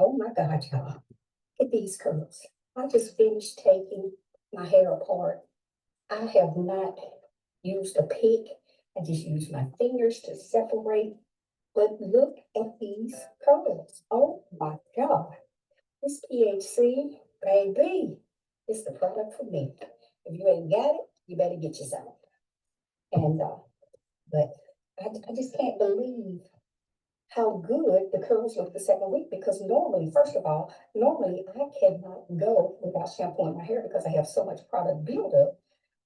Oh my God, y'all. Look at these curls. I just finished taking my hair apart. I have not used a pick. I just used my fingers to separate. But look at these curls. Oh my God. This PHC, baby, is the product for me. If you ain't got it, you better get yourself. And but I just can't believe how good the curls look the second week, because normally, first of all, normally I cannot go without shampooing my hair because I have so much product buildup.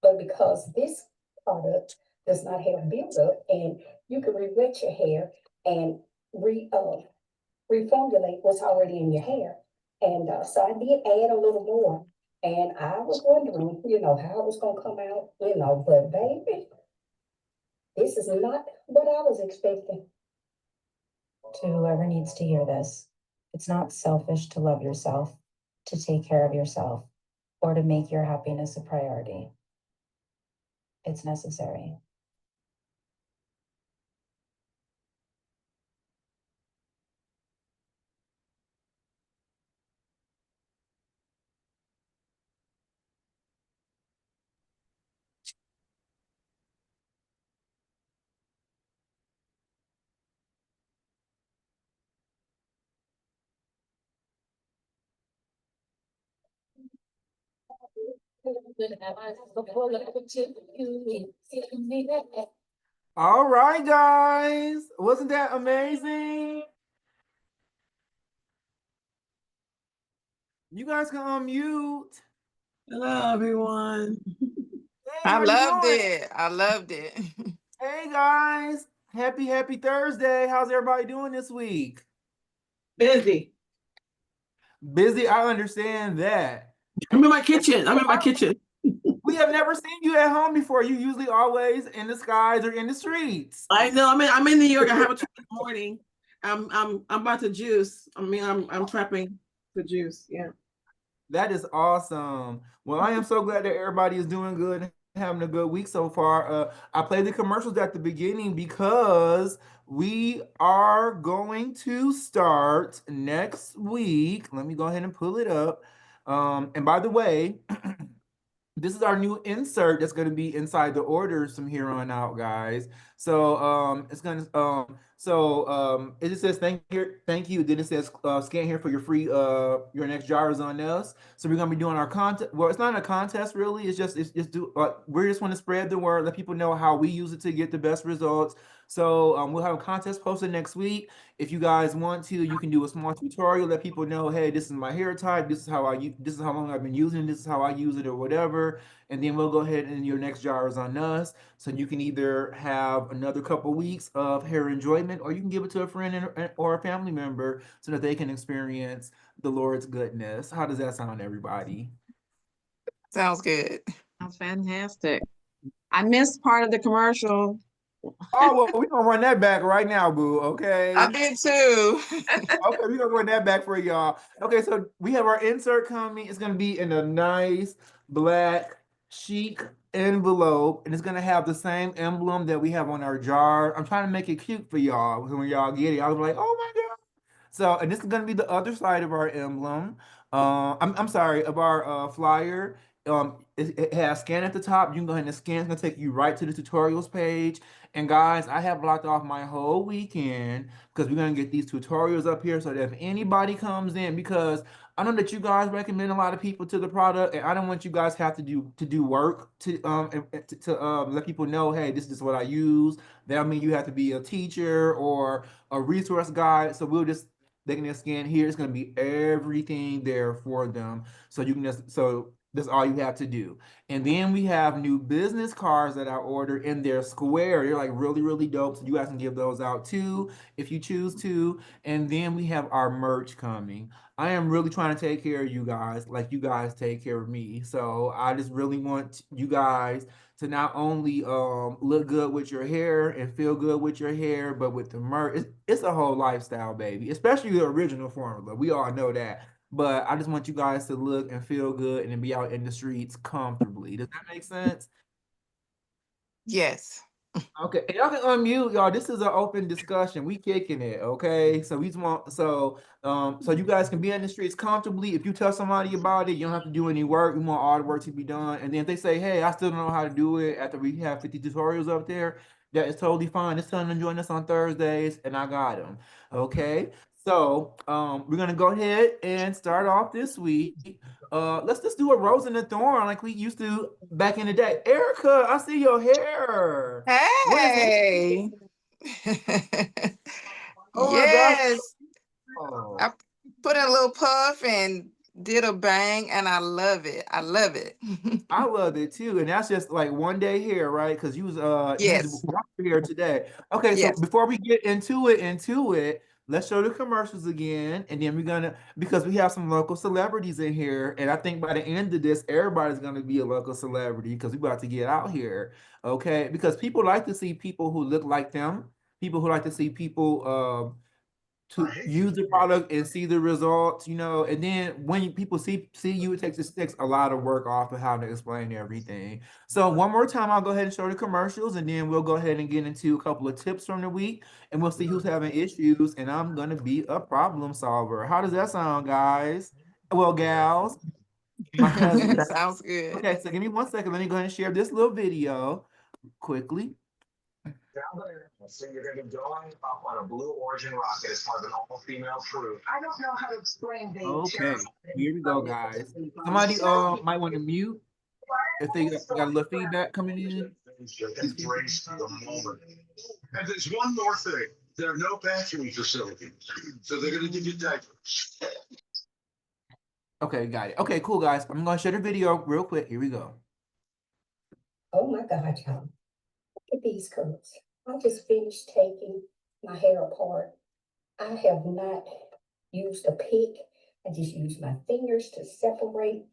But because this product does not have buildup, and you can re-wet your hair and reformulate what's already in your hair. And so I did add a little more. And I was wondering, how it was going to come out, but baby, this is not what I was expecting. To whoever needs to hear this, it's not selfish to love yourself, to take care of yourself, or to make your happiness a priority. It's necessary. All right, guys. Wasn't that amazing? You guys can unmute. Hello, everyone. Hey, I loved it. I loved it. Hey, guys. Happy Thursday. How's everybody doing this week? Busy. Busy, I understand that. I'm in my kitchen. We have never seen you at home before. You usually always in the skies or in the streets. I know. I'm in New York. I have a 2 in the morning. I'm about to juice. I'm trapping the juice. Yeah. That is awesome. Well, I am so glad that everybody is doing good and having a good week so far. I played the commercials at the beginning because we are going to start next week. Let me go ahead and pull it up. And by the way, this is our new insert that's going to be inside the orders from here on out, guys. So it's going to it just says thank you. Then it says scan here for your free your next jar is on us. So we're going to be doing our contest. Well, it's not a contest really. It's just we just want to spread the word, let people know how we use it to get the best results. So we'll have a contest posted next week. If you guys want to, you can do a small tutorial, let people know, hey, this is my hair type, this is how long I've been using it, this is how I use it or whatever. And then we'll go ahead and your next jar is on us. So you can either have another couple weeks of hair enjoyment, or you can give it to a friend or a family member so that they can experience the Lord's goodness. How does that sound, everybody? Sounds good. Sounds fantastic. I missed part of the commercial. Oh, well, we're going to run that back right now, boo, okay? I did too. Okay, we're going to run that back for y'all. Okay, so we have our insert coming. It's going to be in a nice, black, chic envelope, and it's going to have the same emblem that we have on our jar. I'm trying to make it cute for y'all. When y'all get it, I'll be like, oh my God. So, and this is going to be the other side of our emblem. I'm sorry, of our flyer. It has scan at the top. You can go ahead and scan. It's going to take you right to the tutorials page. And guys, I have blocked off my whole weekend because we're going to get these tutorials up here so that if anybody comes in, because I know that you guys recommend a lot of people to the product, and I don't want you guys have to do work to let people know, hey, this is what I use. That means you have to be a teacher or a resource guide. So they can just scan here. It's going to be everything there for them. So you can that's all you have to do. And then we have new business cards that I ordered, and they're square. They're like really, really dope. So you guys can give those out too if you choose to. And then we have our merch coming. I am really trying to take care of you guys like you guys take care of me. So I just really want you guys to not only look good with your hair and feel good with your hair, but with the merch. It's a whole lifestyle, baby, especially the original formula. We all know that. But I just want you guys to look and feel good and be out in the streets comfortably. Does that make sense? Yes. Okay, y'all can unmute, y'all. This is an open discussion. We kicking it, okay? So we just want so you guys can be in the streets comfortably. If you tell somebody about it, you don't have to do any work. We want all the work to be done. And then if they say, hey, I still don't know how to do it after we have 50 tutorials up there, that is totally fine. Just tell them to join us on Thursdays, and I got them. Okay. So we're gonna go ahead and start off this week. Let's just do a rose and a thorn like we used to back in the day. Erica, I see your hair. What is that? Hey. Oh my gosh. Yes. Oh, I put in a little puff and did a bang, and I love it. I love it. I love it too. And that's just like one day here, right? Because you was Yes. here today. Okay, so Yes. before we get into it, let's show the commercials again. And then we're gonna because we have some local celebrities in here. And I think by the end of this, everybody's gonna be a local celebrity because we're about to get out here. Okay. Because people like to see people who look like them, people who like to see people to use the product and see the results, and then when people see you, it takes a lot of work off of how to explain everything. So one more time, I'll go ahead and show the commercials, and then we'll go ahead and get into a couple of tips from the week, and we'll see who's having issues, and I'm gonna be a problem solver. How does that sound, guys? Well, gals, my cousins. Sounds good. Okay, so give me 1 second. Let me go ahead and share this little video quickly. So you're going to be going up on a Blue Origin rocket as part of an all-female crew. I don't know how to explain the Okay, here we go, guys. Somebody might want to mute if they got a little feedback coming in. Embrace the moment. And there's one more thing. There are no bathroom facilities. So they're going to give you diapers. Okay, got it. Okay, cool, guys. I'm going to share the video real quick. Here we go. Oh my God, y'all. Look at these curls. I just finished taking my hair apart. I have not used a pick. I just used my fingers to separate.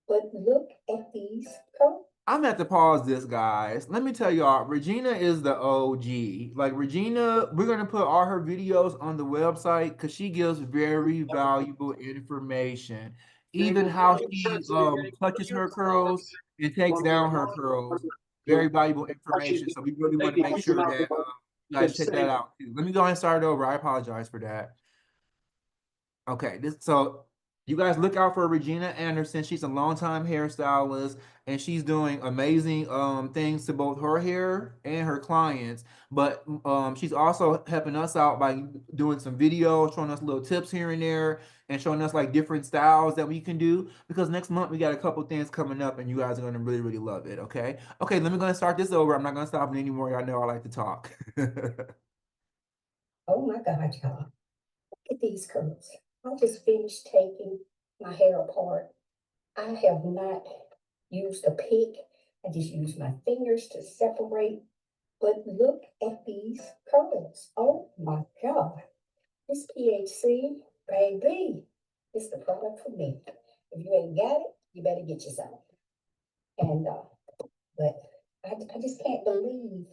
But look at these curls. I'm gonna have to pause this, guys. Let me tell y'all, Regina is the OG. Like Regina, we're gonna put all her videos on the website because she gives very valuable information. Even how she touches her curls and takes down her curls. Very valuable information. So we really want to make sure that you guys check that out too. Let me go ahead and start over. I apologize for that. Okay, so you guys look out for Regina Anderson. She's a longtime hairstylist, and she's doing amazing things to both her hair and her clients. But she's also helping us out by doing some videos, showing us little tips here and there, and showing us like different styles that we can do. Because next month we got a couple things coming up, and you guys are gonna really, really love it. Okay. Okay, let me go and start this over. I'm not gonna stop it anymore. Y'all know I like to talk. Oh my God, y'all. Look at these curls. I just finished taking my hair apart. I have not used a pick. I just used my fingers to separate. But look at these curls. Oh my God. This PHC, baby, is the product for me. If you ain't got it, you better get you some. And but I just can't believe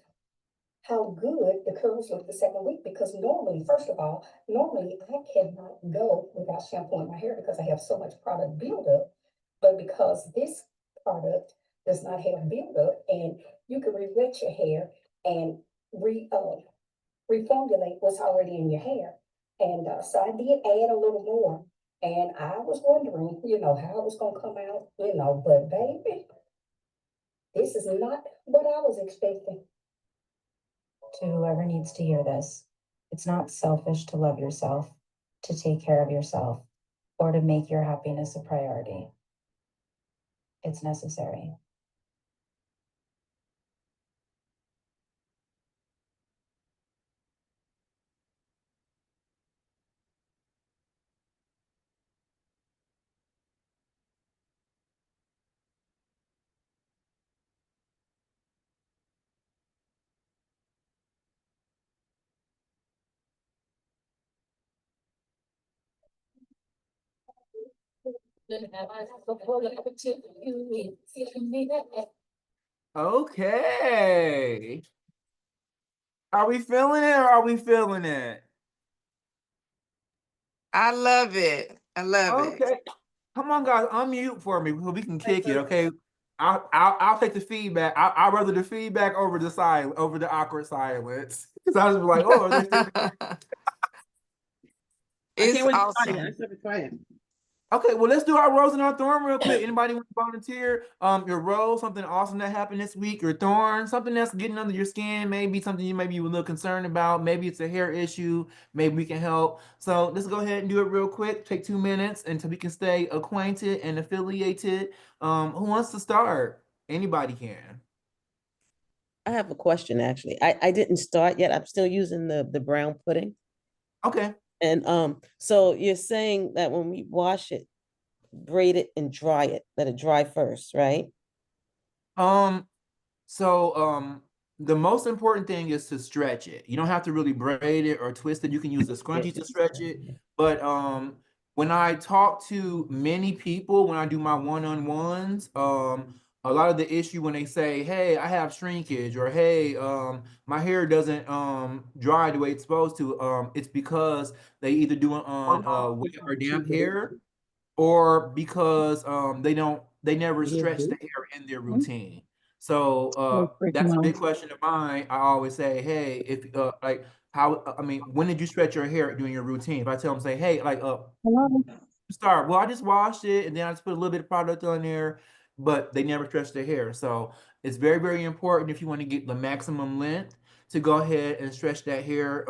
how good the curls look the second week because normally, first of all, normally I cannot go without shampooing my hair because I have so much product buildup. But because this product does not have buildup and you can re-wet your hair and reformulate what's already in your hair. And so I did add a little more. And I was wondering, how it was going to come out, but baby, this is not what I was expecting. To whoever needs to hear this, it's not selfish to love yourself, to take care of yourself, or to make your happiness a priority. It's necessary. Okay. Are we feeling it or are we feeling it? I love it. I love it. Okay. Come on, guys, unmute for me so we can kick it, okay? I'll take the feedback. I'd rather the feedback over the awkward silence. Because I was like, oh, they're still. I It's can't wait to try it. awesome. I should have tried it. Okay, well, let's do our rose and our thorn real quick. Anybody want to volunteer? Your rose, something awesome that happened this week. Your thorn, something that's getting under your skin. Maybe something you maybe you were a little concerned about. Maybe it's a hair issue. Maybe we can help. So let's go ahead and do it real quick. Take 2 minutes until we can stay acquainted and affiliated. Who wants to start? Anybody can. I have a question actually. I didn't start yet. I'm still using the brown pudding. Okay. And so you're saying that when we wash it, braid it and dry it, let it dry first, right? So the most important thing is to stretch it. You don't have to really braid it or twist it. You can use the scrunchie to stretch it. But when I talk to many people, when I do my one-on-ones, a lot of the issue when they say, hey, I have shrinkage, or hey, my hair doesn't dry the way it's supposed to, it's because they either do it on wet or damp hair, or because they never stretch the hair in their routine. So that's a big question of mine. I always say, hey, if like how I mean, when did you stretch your hair during your routine? If I tell them, say, hey, like start, well, I just washed it and then I just put a little bit of product on there, but they never stretch their hair. So it's very, very important if you want to get the maximum length to go ahead and stretch that hair,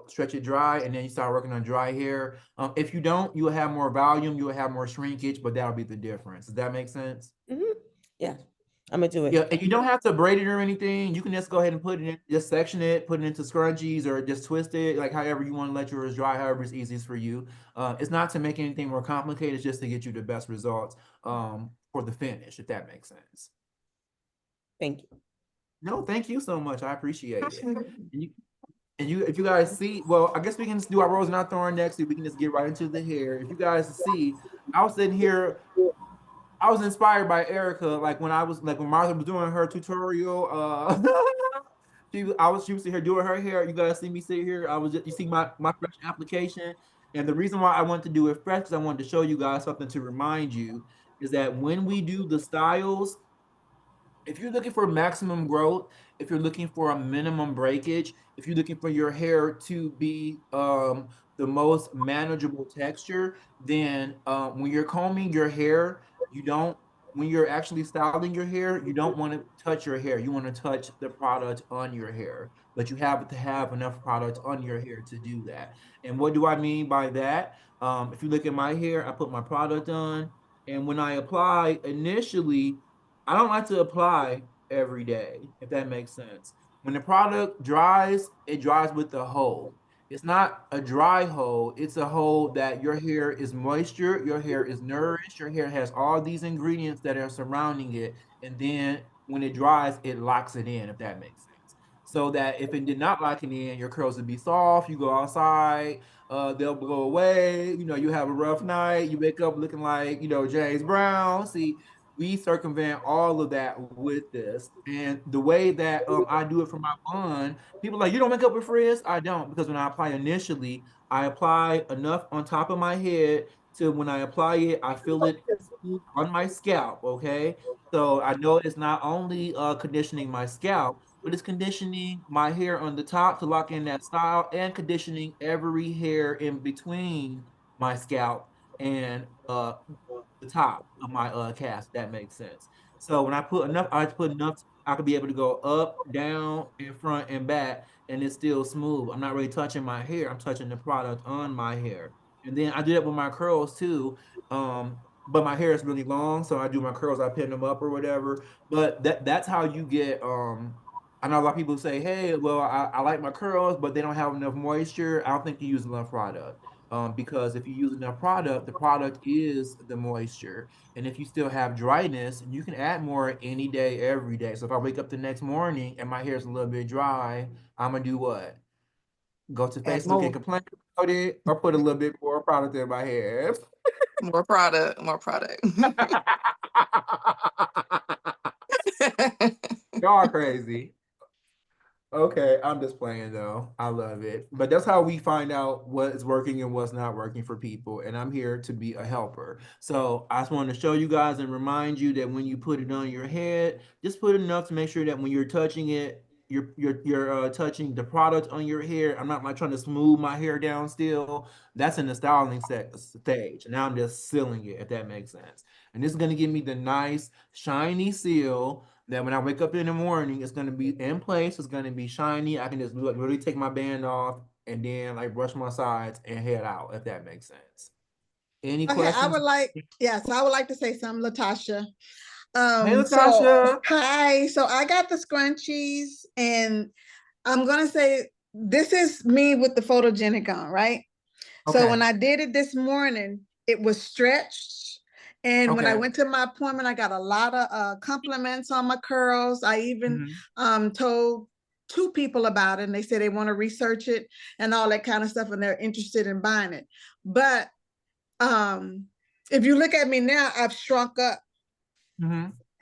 stretch it dry, and then you start working on dry hair. If you don't, you will have more volume, you will have more shrinkage, but that'll be the difference. Does that make sense? Yeah, I'm gonna do it. Yeah, and you don't have to braid it or anything. You can just go ahead and put it in, just section it, put it into scrunchies, or just twist it, like however you want to let yours dry, however is easiest for you. It's not to make anything more complicated, it's just to get you the best results for the finish, if that makes sense. Thank you. No, thank you so much. I appreciate it. If you guys see, well, I guess we can just do our rose and our thorn next. We can just get right into the hair. If you guys see, I was sitting here. I was inspired by Erica, like when Martha was doing her tutorial. She was sitting here doing her hair. You guys see me sit here. You see my fresh application, and the reason why I wanted to do it fresh is I wanted to show you guys something to remind you is that when we do the styles, if you're looking for maximum growth, if you're looking for a minimum breakage, if you're looking for your hair to be the most manageable texture, then when you're combing your hair, you don't, when you're actually styling your hair, you don't want to touch your hair. You want to touch the product on your hair, but you have to have enough product on your hair to do that. And what do I mean by that? If you look at my hair, I put my product on, and when I apply initially, I don't like to apply every day, if that makes sense. When the product dries, it dries with the hold. It's not a dry hold, it's a hold that your hair is moisture, your hair is nourished, your hair has all these ingredients that are surrounding it. And then when it dries, it locks it in, if that makes sense. So that if it did not lock it in, your curls would be soft, you go outside, they'll blow away, you have a rough night, you wake up looking like, James Brown. See, we circumvent all of that with this. And the way that I do it for my bun, people are like, you don't make up with frizz? I don't, because when I apply initially, I apply enough on top of my head to when I apply it, I feel it on my scalp, okay? So I know it's not only conditioning my scalp, but it's conditioning my hair on the top to lock in that style and conditioning every hair in between my scalp and the top of my cast. That makes sense. So when I put enough, I put enough, I could be able to go up, down, in front, and back, and it's still smooth. I'm not really touching my hair. I'm touching the product on my hair. And then I do that with my curls too. But my hair is really long, so I do my curls, I pin them up or whatever. But that's how you get I know a lot of people say, hey, well, I like my curls, but they don't have enough moisture. I don't think you use enough product. Because if you use enough product, the product is the moisture. And if you still have dryness, you can add more any day, every day. So if I wake up the next morning and my hair is a little bit dry, I'm gonna do what? Go to Add Facebook and more. complain about it, or put a little bit more product in my hair. More product, more product. Y'all are crazy. Okay, I'm just playing though. I love it. But that's how we find out what is working and what's not working for people. And I'm here to be a helper. So I just wanted to show you guys and remind you that when you put it on your head, just put enough to make sure that when you're touching it, you're touching the product on your hair. I'm not like trying to smooth my hair down still. That's in the styling stage. Now I'm just sealing it, if that makes sense. And this is gonna give me the nice shiny seal that when I wake up in the morning, it's gonna be in place. It's gonna be shiny. I can just really take my band off and then like brush my sides and head out, if that makes sense. Any Okay, I questions? would like, yes, I would like to say something, Latasha. Hey, So Latasha. hi, so I got the scrunchies and I'm gonna say this is me with the photogenic on, right? So Okay. when I did it this morning, it was stretched. And when I Okay. went to my appointment, I got a lot of compliments on my curls. I even told two people about it and they said they want to research it and all that kind of stuff and they're interested in buying it. But if you look at me now, I've shrunk up.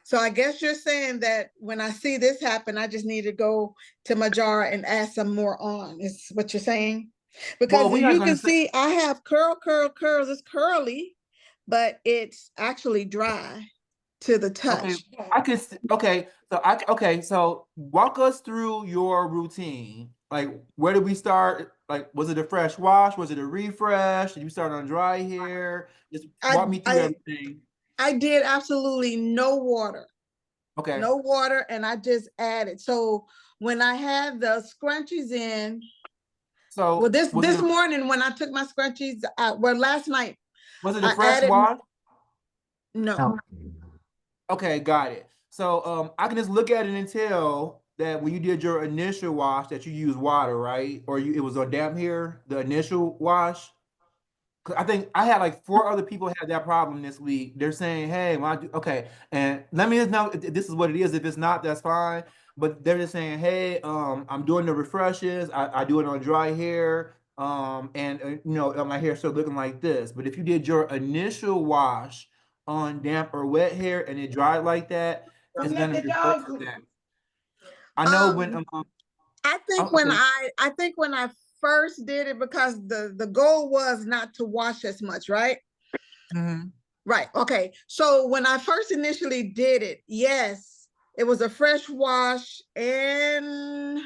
So I guess you're saying that when I see this happen, I just need to go to my jar and add some more on, is what you're saying? Because Well, as we are you gonna can say see, I have curls. It's curly, but it's actually dry to the okay. touch. Okay. So walk us through your routine. Like, where did we start? Like, was it a fresh wash? Was it a refresh? Did you start on dry hair? Just I walk me through I everything. I did absolutely no water. Okay. No water, and I just added. So when I had the scrunchies in, well, So this morning when I took my scrunchies out, well, last night was it a I fresh added wash? no. Okay, got it. So I can just look at it and tell that when you did your initial wash that you used water, right? Or it was on damp hair, the initial wash. 'Cause I think I had like four other people had that problem this week. They're saying, "Hey, when I do okay," and let me just know if this is what it is. If it's not, that's fine. But they're just saying, "Hey, I'm doing the refreshes. I do it on dry hair, and my hair still looking like this." But if you did your initial wash on damp or wet hair and it dried like that, Don't it's let gonna the revert dog to go. that. I know when I think okay. when I first did it, because the goal was not to wash as much, right? Mhm. Right. Okay. So when I first initially did it, yes, it was a fresh wash, and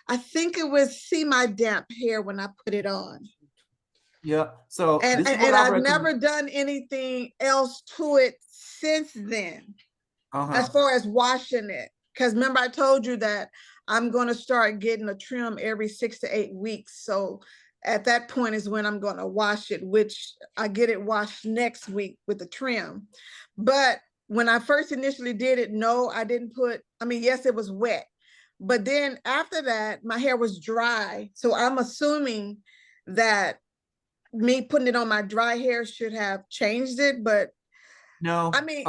I think it was see my damp hair when I put it on. Yeah. So And, this is and, what and I I've recommend. never done anything else to it since then, as Uh-huh. far as washing it. Because remember, I told you that I'm going to start getting a trim every 6 to 8 weeks. So at that point is when I'm going to wash it, which I get it washed next week with the trim. But when I first initially did it, no, I didn't put, I mean, yes, it was wet. But then after that, my hair was dry. So I'm assuming that me putting it on my dry hair should have changed it. But I No. mean,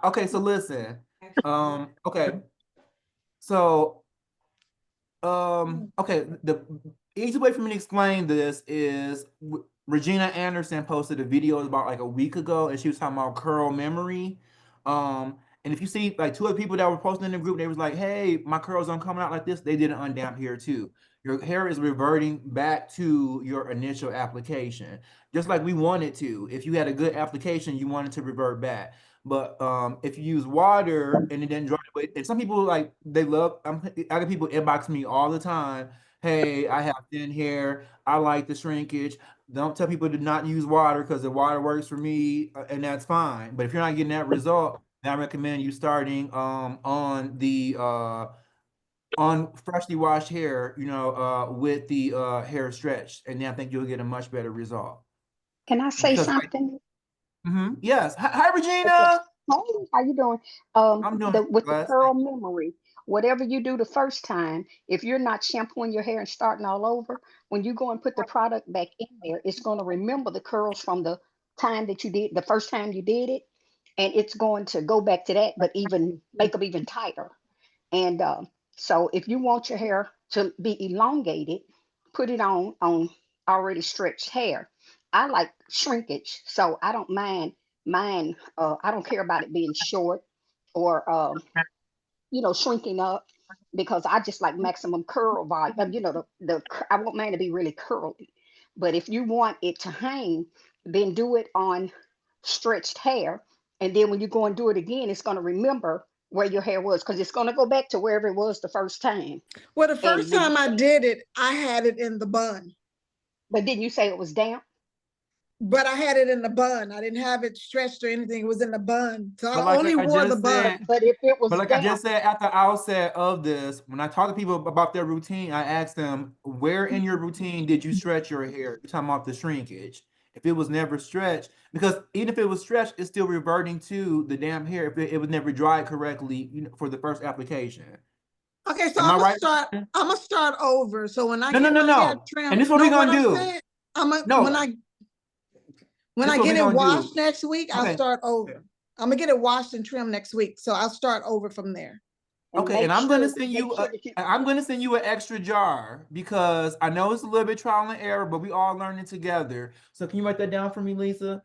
Okay, so listen. Okay. So okay, the easy way for me to explain this is Regina Anderson posted a video about like a week ago and she was talking about curl memory. And if you see like two other people that were posting in the group, they was like, "Hey, my curls aren't coming out like this." They did an undamp hair too. Your hair is reverting back to your initial application, just like we want it to. If you had a good application, you want it to revert back. But if you use water and it didn't dry away, and some people like they love. I get people inbox me all the time. Hey, I have thin hair. I like the shrinkage. Don't tell people to not use water because the water works for me, and that's fine. But if you're not getting that result, then I recommend you starting on the on freshly washed hair, with the hair stretched, and then I think you'll get a much better result. Can I say Because something? yes, hi Okay. Regina. Hey, how you doing? I'm doing With the blessed. curl memory, whatever you do the first time, if you're not shampooing your hair and starting all over, when you go and put the product back in there, it's going to remember the curls from the time that you did the first time you did it, and it's going to go back to that, but even make them even tighter. And so if you want your hair to be elongated, put it on already stretched hair. I like shrinkage, so I don't mind mine. I don't care about it being short or shrinking up. because I just like maximum curl volume. You know, I want mine to be really curly. But if you want it to hang, then do it on stretched hair. And then when you go and do it again, it's going to remember where your hair was, because it's going to go back to wherever it was the first time. Well, the first And time I did it, I had it in the bun. But didn't you say it was damp? But I had it in the bun. I didn't have it stretched or anything. It was in the bun. So But I like only I wore the just bun. said, But if it was But like I damp, just said at the outset of this, when I talk to people about their routine, I ask them, where in your routine did you stretch your hair? You're talking about the shrinkage. If it was never stretched, because even if it was stretched, it's still reverting to the damn hair if it was never dried correctly, for the first application. Okay, so Am I right? I'm gonna start over. So when I No, no, get no, my hair no. trimmed, And this is what know we're what gonna I'm do. saying? I'm a, No, when this I what get we're it gonna do. washed next week, I'll Okay. start over. I'm gonna get it washed and trimmed next week. So I'll start over from there. and Okay, and make I'm gonna sure send you that you, I'm gonna send you an extra jar because I know it's a little bit trial and error, but we all learning together. So can you write that down for me, Lisa?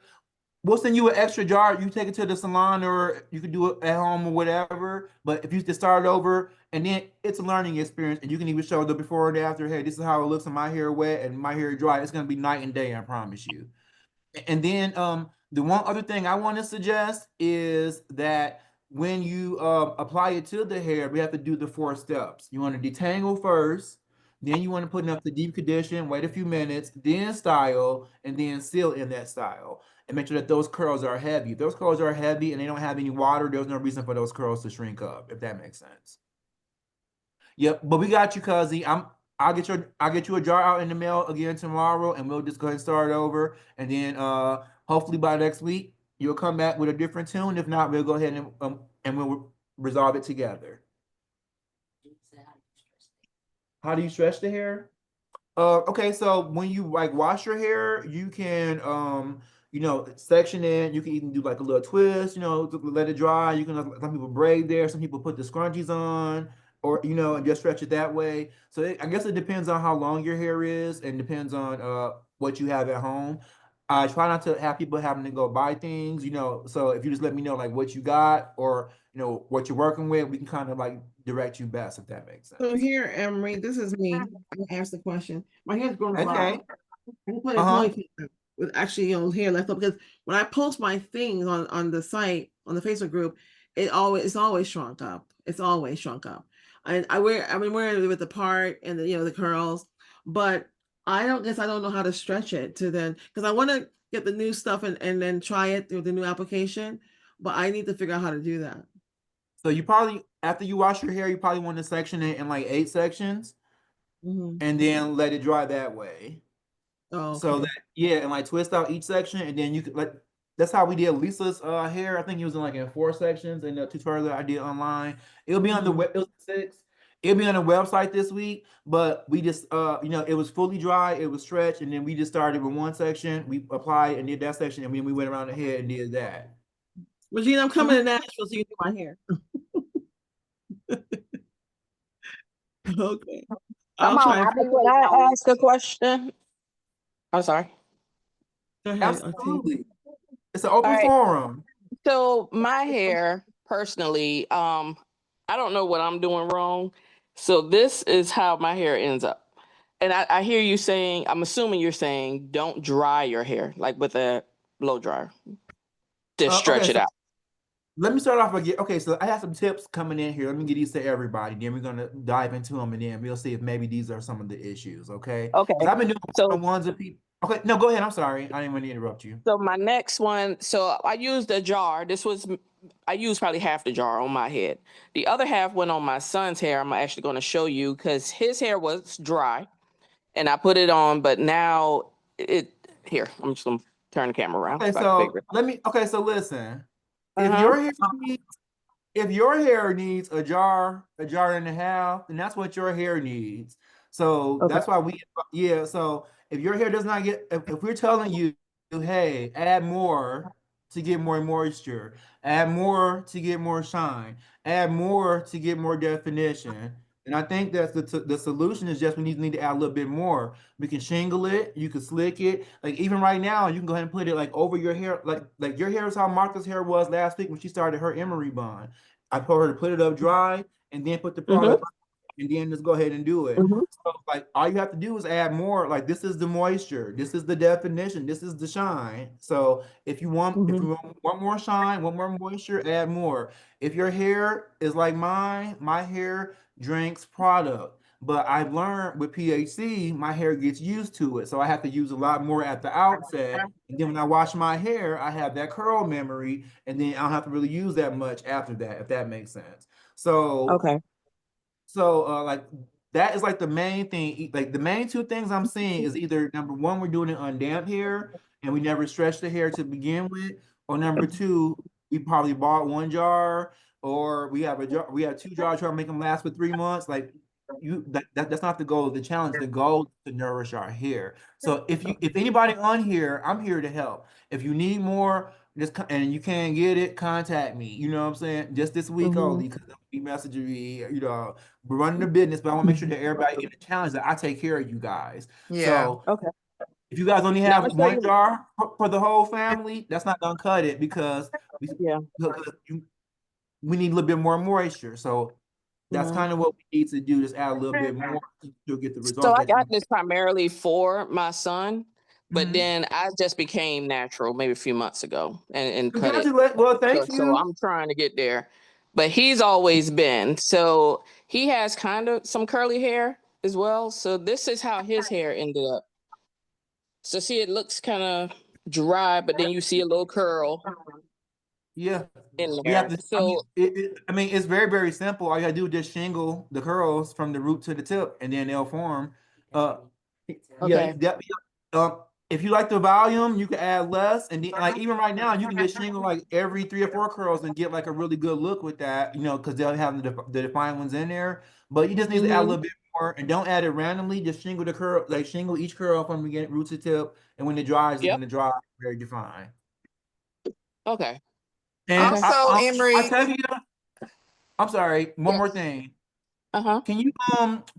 We'll send you an extra jar. You take it to the salon or you can do it at home or whatever. But if you just start over, and then it's a learning experience, and you can even show the before and after. Hey, this is how it looks when my hair wet and my hair dry. It's gonna be night and day, I promise you. And then the one other thing I want to suggest is that when you apply it to the hair, we have to do the 4 steps. You want to detangle first, then you want to put enough to deep condition, wait a few minutes, then style, and then seal in that style. And make sure that those curls are heavy. If those curls are heavy and they don't have any water, there's no reason for those curls to shrink up, if that makes sense. Yep, but we got you, Cuzzy. I'll get you a jar out in the mail again tomorrow, and we'll just go ahead and start over. And then hopefully by next week you'll come back with a different tune. If not, we'll go ahead and we'll resolve it together. How do you stretch the hair? Okay, so when you like wash your hair, you can section it. You can even do like a little twist, to let it dry. You can some people braid there, some people put the scrunchies on, or and just stretch it that way. So I guess it depends on how long your hair is and depends on what you have at home. I try not to have people having to go buy things, so if you just let me know like what you got or what you're working with, we can kind of like direct you best if that makes sense. So here, Emery, this is me. I'm gonna ask the question. My hair's growing a lot. Okay. I'm putting ponytail with actually hair left up, because when I post my things on the site, on the Facebook group, it's always shrunk up. It's always shrunk up. And I've been wearing it with the part and the curls, but I don't know how to stretch it to then, because I want to get the new stuff and then try it through the new application, but I need to figure out how to do that. So you probably, after you wash your hair, you probably want to section it in like 8 sections and then let it dry that way. Oh, okay. So that, and like twist out each section, and then you could like, that's how we did Lisa's hair. I think it was in 4 sections in the tutorial that I did online. It'll be on the web, it was 6. It'll be on the website this week, but we just it was fully dry, it was stretched, and then we just started with 1 section, we applied and did that section, and we went around the head and did that. Regina, I'm coming to Nashville so you can do my hair. Okay. Come on, can I ask a question? I'm sorry. Go ahead. Absolutely. It's an open forum. So my hair, personally, I don't know what I'm doing wrong. So this is how my hair ends up. And I hear you saying, I'm assuming you're saying, don't dry your hair, like with a blow dryer. Just stretch it out. Let me start off again. Okay, so I have some tips coming in here. Let me get these to everybody. Then we're gonna dive into them, and then we'll see if maybe these are some of the issues. Okay. Okay. I've been doing ones of people. Okay, no, go ahead. I'm sorry. I didn't want to interrupt you. So my next one. So I used a jar. I used probably half the jar on my head. The other half went on my son's hair. I'm actually going to show you because his hair was dry, and I put it on. But now here. I'm just gonna turn the camera around. Okay, so so listen. If your hair needs a jar and a half, then that's what your hair needs. So that's why so if your hair does not get, if we're telling you, hey, add more to get more moisture, add more to get more shine, add more to get more definition. And I think that's the solution is just we need to add a little bit more. We can shingle it, you can slick it. Like even right now, you can go ahead and put it like over your hair, like your hair is how Martha's hair was last week when she started her emery bond. I told her to put it up dry and then put the Mm-hmm. product and then just go ahead and do it. Mm-hmm. So like all you have to do is add more. Like this is the moisture, this is the definition, this is the shine. So if Mm-hmm. you want more shine, want more moisture, add more. If your hair is like mine, my hair drinks product. But I've learned with PHC, my hair gets used to it. So I have to use a lot more at the outset. And then when I wash my hair, I have that curl memory, and then I don't have to really use that much after that, if that makes sense. So Okay. like that is like the main thing. Like the main two things I'm seeing is either number one, we're doing it on damp hair and we never stretch the hair to begin with, or number two, we probably bought one jar, or we have a jar, we have two jars trying to make them last for 3 months. Like that's not the goal. The challenge, the goal is to nourish our hair. So if anybody on here, I'm here to help. If you need more, and you can't get it, contact me. You know what I'm saying? Just this week Mm-hmm. only, because I'll be messaging me. We're running the business, but I want to make sure that everybody in the challenge that I take care of you guys. Yeah. So Okay. if you guys only Now I'm have gonna show one you. jar for the whole family, that's not gonna cut it Yeah. because we need a little bit more moisture. So that's Mm-hmm. kind of what we need to do, just add a little bit more to get the So results I that you got this primarily for my son, but Mhm. then I just became natural maybe a few months ago and cut it. Congratulations. Well, So, thank so you. I'm trying to get there. But he's always been. So he has kind of some curly hair as well. So this is how his hair ended up. So see, it looks kind of dry, but then you see a little curl Yeah. in We have there. to, So I mean, it's very, very simple. All you gotta do is just shingle the curls from the root to the tip, and then they'll form. Uh, yeah, okay. if you like the volume, you can add less, and then, like even right now, you can just shingle like every 3 or 4 curls and get like a really good look with that. Because they'll have the defined ones in there. But you just need to add a Mm-hmm. little bit more, and don't add it randomly. Just shingle the curl, like shingle each curl from the root to tip, and when it dries, it's Yep. gonna dry very defined. Okay. And Okay. Also, I Emery, tell you, I'm sorry. One more Yes. thing. Uh-huh. Can you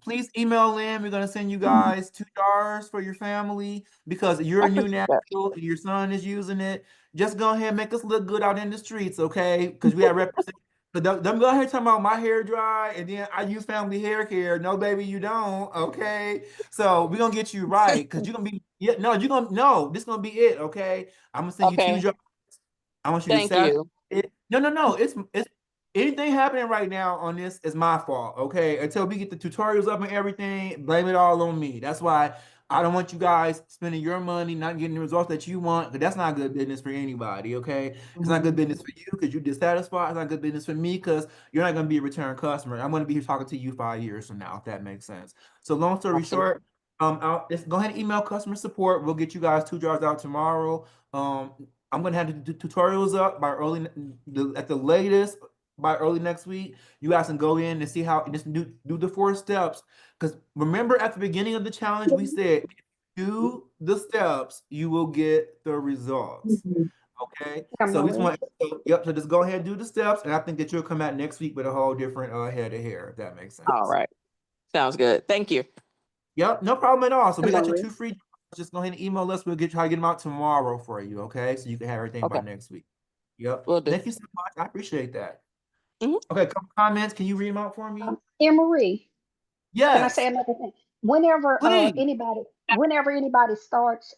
please email in? We're gonna send you guys 2 jars for your family because you're I a new appreciate that. natural and your son is using it. Just go ahead and make us look good out in the streets, okay? Because we have represent. But don't go ahead talking about my hair dry and then I use family hair care. No, baby, you don't. Okay. So we're gonna get you right because you're gonna be you're gonna no, this gonna be it, okay? I'm gonna send you two Okay. jars. I want you to Thank saturate you. it. No. It's anything happening right now on this is my fault. Okay. Until we get the tutorials up and everything, blame it all on me. That's why I don't want you guys spending your money, not getting the results that you want, because that's not good business for anybody. Okay. It's not good Mhm. business for you because you're dissatisfied. It's not good business for me because you're not going to be a return customer. I'm going to be here talking to you 5 years from now, if that makes sense. So long story Awesome. short, just go ahead and email customer support. We'll get you guys 2 jars out tomorrow. Um, I'm gonna have the tutorials up by at the latest by early next week. You guys can go in and see how just do the 4 steps. Because remember at the beginning of the challenge, we said if you do the steps, you will get the results. Okay. So we just Emery. want yep, so just go ahead and do the steps, and I think that you'll come out next week with a whole different head of hair, if that makes All sense. right. Sounds good. Thank you. Yep, no problem at all. So we got your Emery. 2 free. Just go ahead and email us. We'll try to get them out tomorrow for you. Okay, so you can have everything by Okay. next week. Yep. Will do. Thank you so much. I appreciate that. Mhm. Okay, couple comments. Can you read them out for me? Emery. Can I say Yes, another thing? Whenever please. anybody starts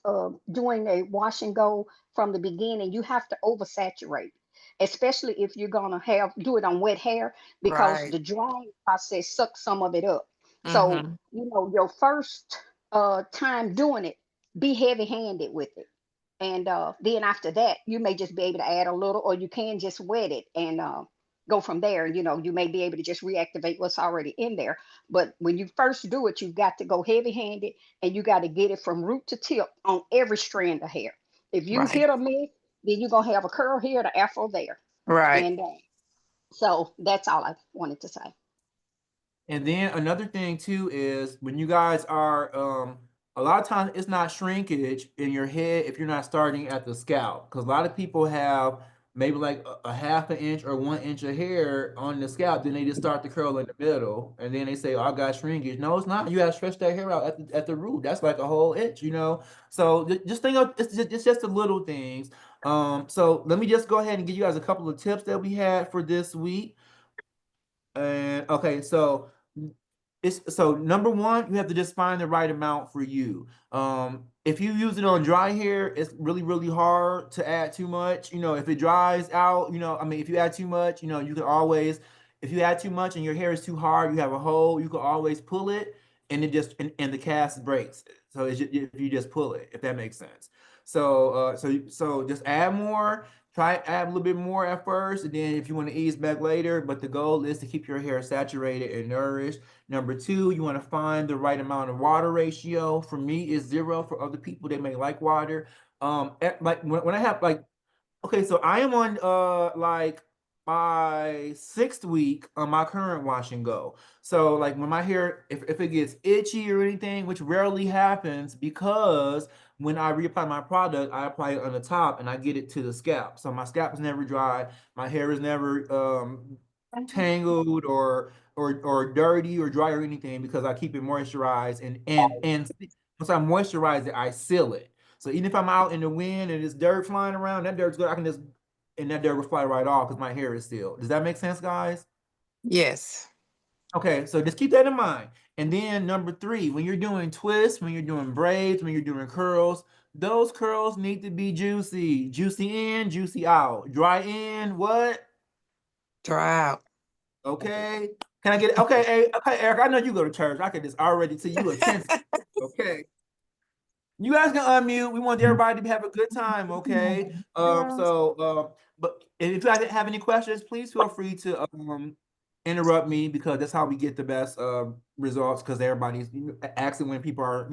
doing a wash and go from the beginning, you have to oversaturate, especially if you're gonna have do it on wet hair because right. the drying process sucks some of it up. So Mm-hmm. your first time doing it, be heavy handed with it. And then after that, you may just be able to add a little, or you can just wet it and go from there. You may be able to just reactivate what's already in there. But when you first do it, you've got to go heavy handed and you got to get it from root to tip on every strand of hair. If you Right. hit a miss, then you're going to have a curl here, the afro there. Right. And so that's all I wanted to say. And then another thing too is when you guys are a lot of times it's not shrinkage in your head if you're not starting at the scalp. Because a lot of people have maybe like a half an inch or 1 inch of hair on the scalp, then they just start the curl in the middle, and then they say, "Oh, I got shrinkage." No, it's not. You gotta stretch that hair out at the root. That's like a whole inch. So just think of it's just the little things. So let me just go ahead and give you guys a couple of tips that we had for this week. And okay, so it's so number one, you have to just find the right amount for you. If you use it on dry hair, it's really, really hard to add too much. If it dries out, I mean, if you add too much, you can always, if you add too much and your hair is too hard, you have a hole, you can always pull it and it just, and the cast breaks. So it's just, if you just pull it, if that makes sense. So just add more. Try add a little bit more at first, and then if you want to ease back later. But the goal is to keep your hair saturated and nourished. Number two, you want to find the right amount of water ratio. For me, it's 0. For other people, they may like water. Like when I have like, okay, so I am on like my 6th week on my current wash and go. So like when my hair, if it gets itchy or anything, which rarely happens because when I reapply my product, I apply it on the top and I get it to the scalp. So my scalp is never dry, my hair is never tangled or dirty or dry or anything because I keep it moisturized and once I moisturize it, I seal it. So even if I'm out in the wind and there's dirt flying around, that dirt's good. I can just, and that dirt will fly right off because my hair is still. Does that make sense, guys? Yes. Okay, so just keep that in mind. And then number 3, when you're doing twists, when you're doing braids, when you're doing curls, those curls need to be juicy. Juicy in, juicy out. Dry in, what? Dry out. Okay. Can I get it? Okay, okay, Eric, I know you go to church. I can just already see you attentive. Okay. You guys can unmute. We want everybody to have a good time, okay? But if you guys have any questions, please feel free to interrupt me because that's how we get the best results because everybody's asking when people are,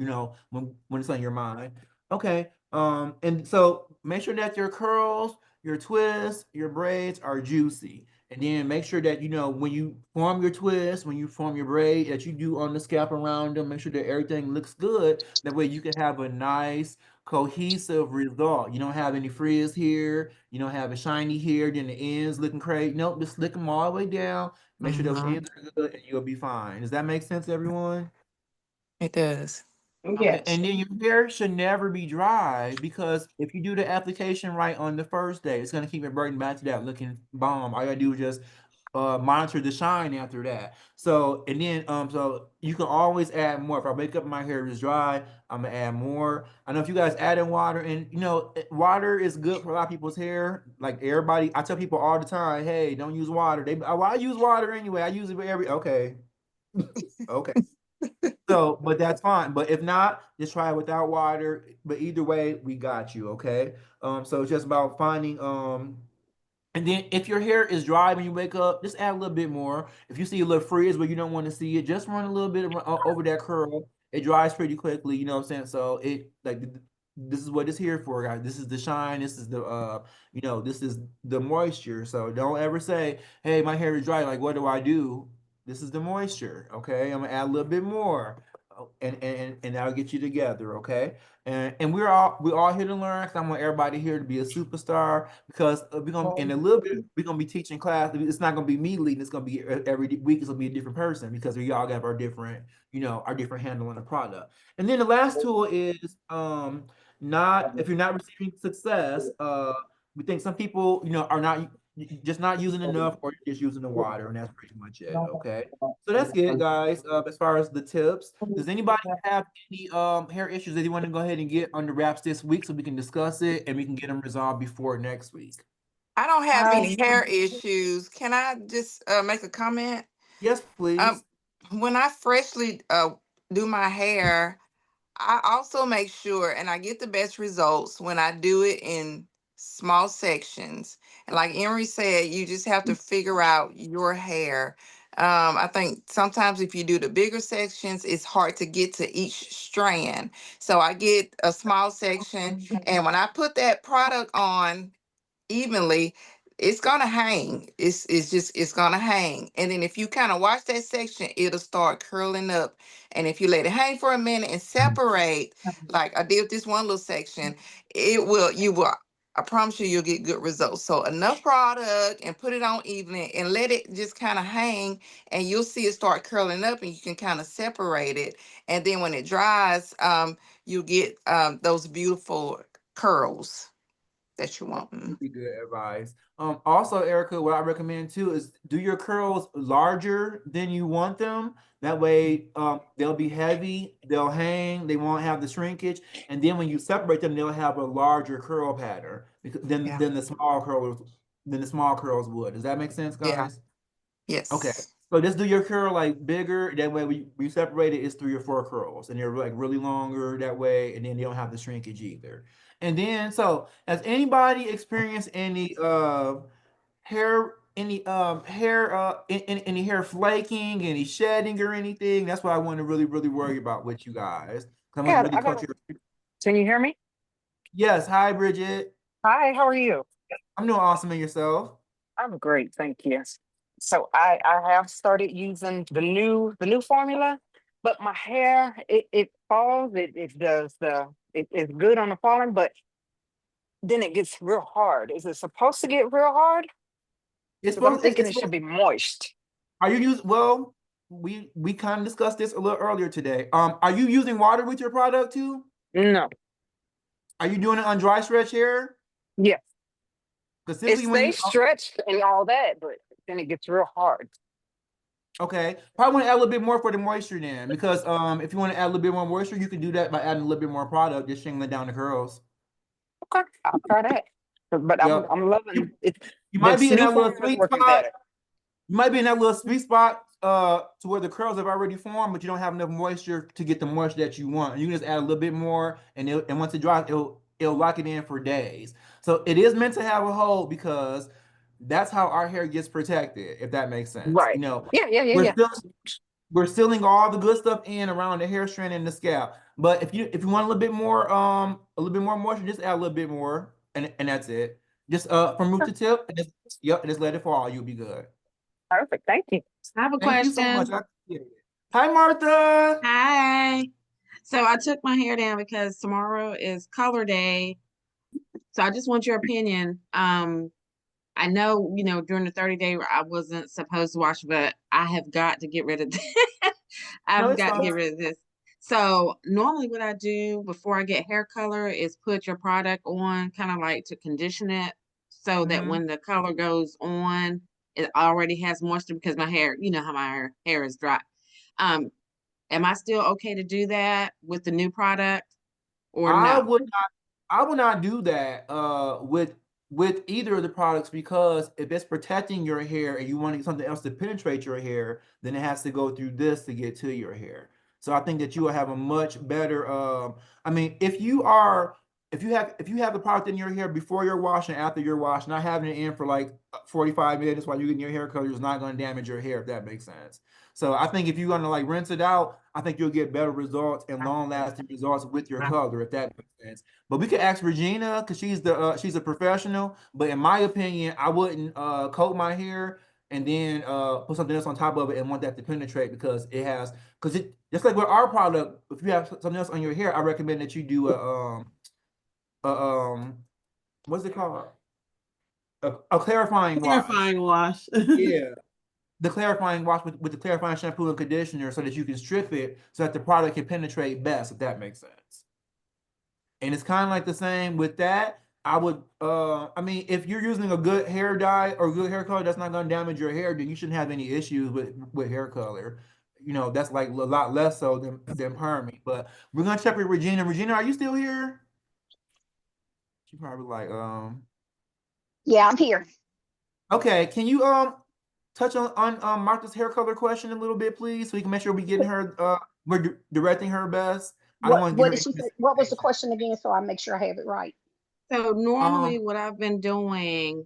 when it's on your mind. Okay. And so make sure that your curls, your twists, your braids are juicy. And then make sure that, when you form your twist, when you form your braid, that you do on the scalp around them, make sure that everything looks good. That way you can have a nice, cohesive result. You don't have any frizz here. You don't have a shiny here, then the ends looking crazy. Nope, just slick them all the way down. Make sure those ends are good and you'll be fine. Does that make sense, everyone? It does. Okay, and then your hair should never be dry because if you do the application right on the first day, it's gonna keep it burning back to that looking bomb. All you gotta do is just monitor the shine after that. So and then so you can always add more. If I wake up and my hair is dry, I'm gonna add more. I know if you guys add in water and water is good for a lot of people's hair. Like everybody, I tell people all the time, hey, don't use water. Well, I use water anyway. I use it for okay. Okay. So, but that's fine. But if not, just try it without water. But either way, we got you, okay? So it's just about finding and then if your hair is dry when you wake up, just add a little bit more. If you see a little frizz where you don't want to see it, just run a little bit over that curl. It dries pretty quickly, you know what I'm saying? So it like this is what it's here for, guys. This is the shine. This is the this is the moisture. So don't ever say, "Hey, my hair is dry. Like, what do I do?" This is the moisture. Okay, I'm gonna add a little bit more, and that'll get you together. Okay. And we're all here to learn. Cause I want everybody here to be a superstar. Because we're gonna in a little bit we're gonna be teaching class. It's not gonna be me leading. It's gonna be every week. It's gonna be a different person because we all have our different handle on the product. And then the last tool is not if you're not receiving success. We think some people are not just not using enough or just using the water, and that's pretty much it. Okay. So that's it, guys. As far as the tips, does anybody have any hair issues that you want to go ahead and get under wraps this week so we can discuss it and we can get them resolved before next week? I don't have any hair issues. Can I just make a comment? Yes, please. When I freshly do my hair, I also make sure and I get the best results when I do it in small sections. And like Emery said, you just have to figure out your hair. I think sometimes if you do the bigger sections, it's hard to get to each strand. So I get a small section, and when I put that product on evenly, it's gonna hang. It's gonna hang. And then if you kind of watch that section, it'll start curling up. And if you let it hang for a minute and separate, like I did with this one little section, you will. I promise you, you'll get good results. So enough product and put it on evenly and let it just kind of hang, and you'll see it start curling up, and you can kind of separate it. And then when it dries, you'll get those beautiful curls. that you want. Be good advice. Also, Erica, what I recommend too is do your curls larger than you want them. That way, they'll be heavy, they'll hang, they won't have the shrinkage, and then when you separate them, they'll have a larger curl pattern than Yeah. the small curls would. Does that make sense, Yeah. guys? Yes. Okay. So just do your curl like bigger. That way, we separate it. It's 3 or 4 curls, and they're like really longer that way, and then they don't have the shrinkage either. And then, so has anybody experienced any any hair flaking, any shedding or anything? That's what I want to really worry about with you guys. 'Cause I want to really I got cut your. Can you hear me? Yes. Hi, Bridget. Hi, how are you? I'm doing awesome. And yourself? I'm great, thank you. So I have started using the new formula, but my hair it falls, it does it's good on the falling, but then it gets real hard. Is it supposed to get real hard? It's Because I'm supposed. thinking It's it should supposed. be moist. Are you using? Well, we kind of discussed this a little earlier today. Are you using water with your product too? No. Are you doing it on dry stretch hair? Yes. Because It typically when you stays stretched and all that, but then it gets real hard. okay, probably want to add a little bit more for the moisture then, because if you want to add a little bit more moisture, you can do that by adding a little bit more product, just shingling down the curls. Okay, I'll try that. But Yep. I'm loving it. You might be in New that little formula is sweet working spot. better. You might be in that little sweet spot to where the curls have already formed, but you don't have enough moisture to get the moisture that you want. You can just add a little bit more, and once it dries, it'll lock it in for days. So it is meant to have a hold because that's how our hair gets protected, if that makes sense. Right. You know, Yeah. we're still we're sealing all the good stuff in around the hair strand and the scalp. But if you want a little bit more moisture, just add a little bit more, and that's it. Just from root to tip, and just let it fall. You'll be good. Perfect. Thank you. I have a Thank you so much. question. I appreciate it. Hi, Martha. Hi. So I took my hair down because tomorrow is color day. So I just want your opinion. I know, during the 30-day I wasn't supposed to wash, but I have got to get rid of this. No, I've it's got to fine. get rid of this. So normally what I do before I get hair color is put your product on, kind of like to condition it so that Mhm. when the color goes on, it already has moisture because my hair, you know how my hair is dry. Am I still okay to do that with the new product or I no? would I will not do that with either of the products because if it's protecting your hair and you want something else to penetrate your hair, then it has to go through this to get to your hair. So I think that you will have a much better I mean if you have the product in your hair before your wash and after your wash, not having it in for like 45 minutes while you're getting your hair color is not going to damage your hair if that makes sense. So I think if you're going to like rinse it out, I think you'll get better results and long lasting results with your color if that makes sense. But we could ask Regina because she's a professional. But in my opinion, I wouldn't coat my hair and then put something else on top of it and want that to penetrate because it just like with our product, if you have something else on your hair, I recommend that you do a what's it called? A clarifying wash. Clarifying wash. Yeah. The clarifying wash with the clarifying shampoo and conditioner so that you can strip it so that the product can penetrate best, if that makes sense. And it's kind of like the same with that. I would, I mean, if you're using a good hair dye or good hair color that's not going to damage your hair, then you shouldn't have any issues with hair color. You know, that's like a lot less so than perming. But we're gonna check with Regina. Regina, are you still here? She probably like, Yeah, I'm here. okay. Can you touch on Martha's hair color question a little bit, please, so we can make sure we getting her we're directing her best. I don't want to give What her did she any say? What was the misinformation. question again? So I make sure I have it right. So normally Um, what I've been doing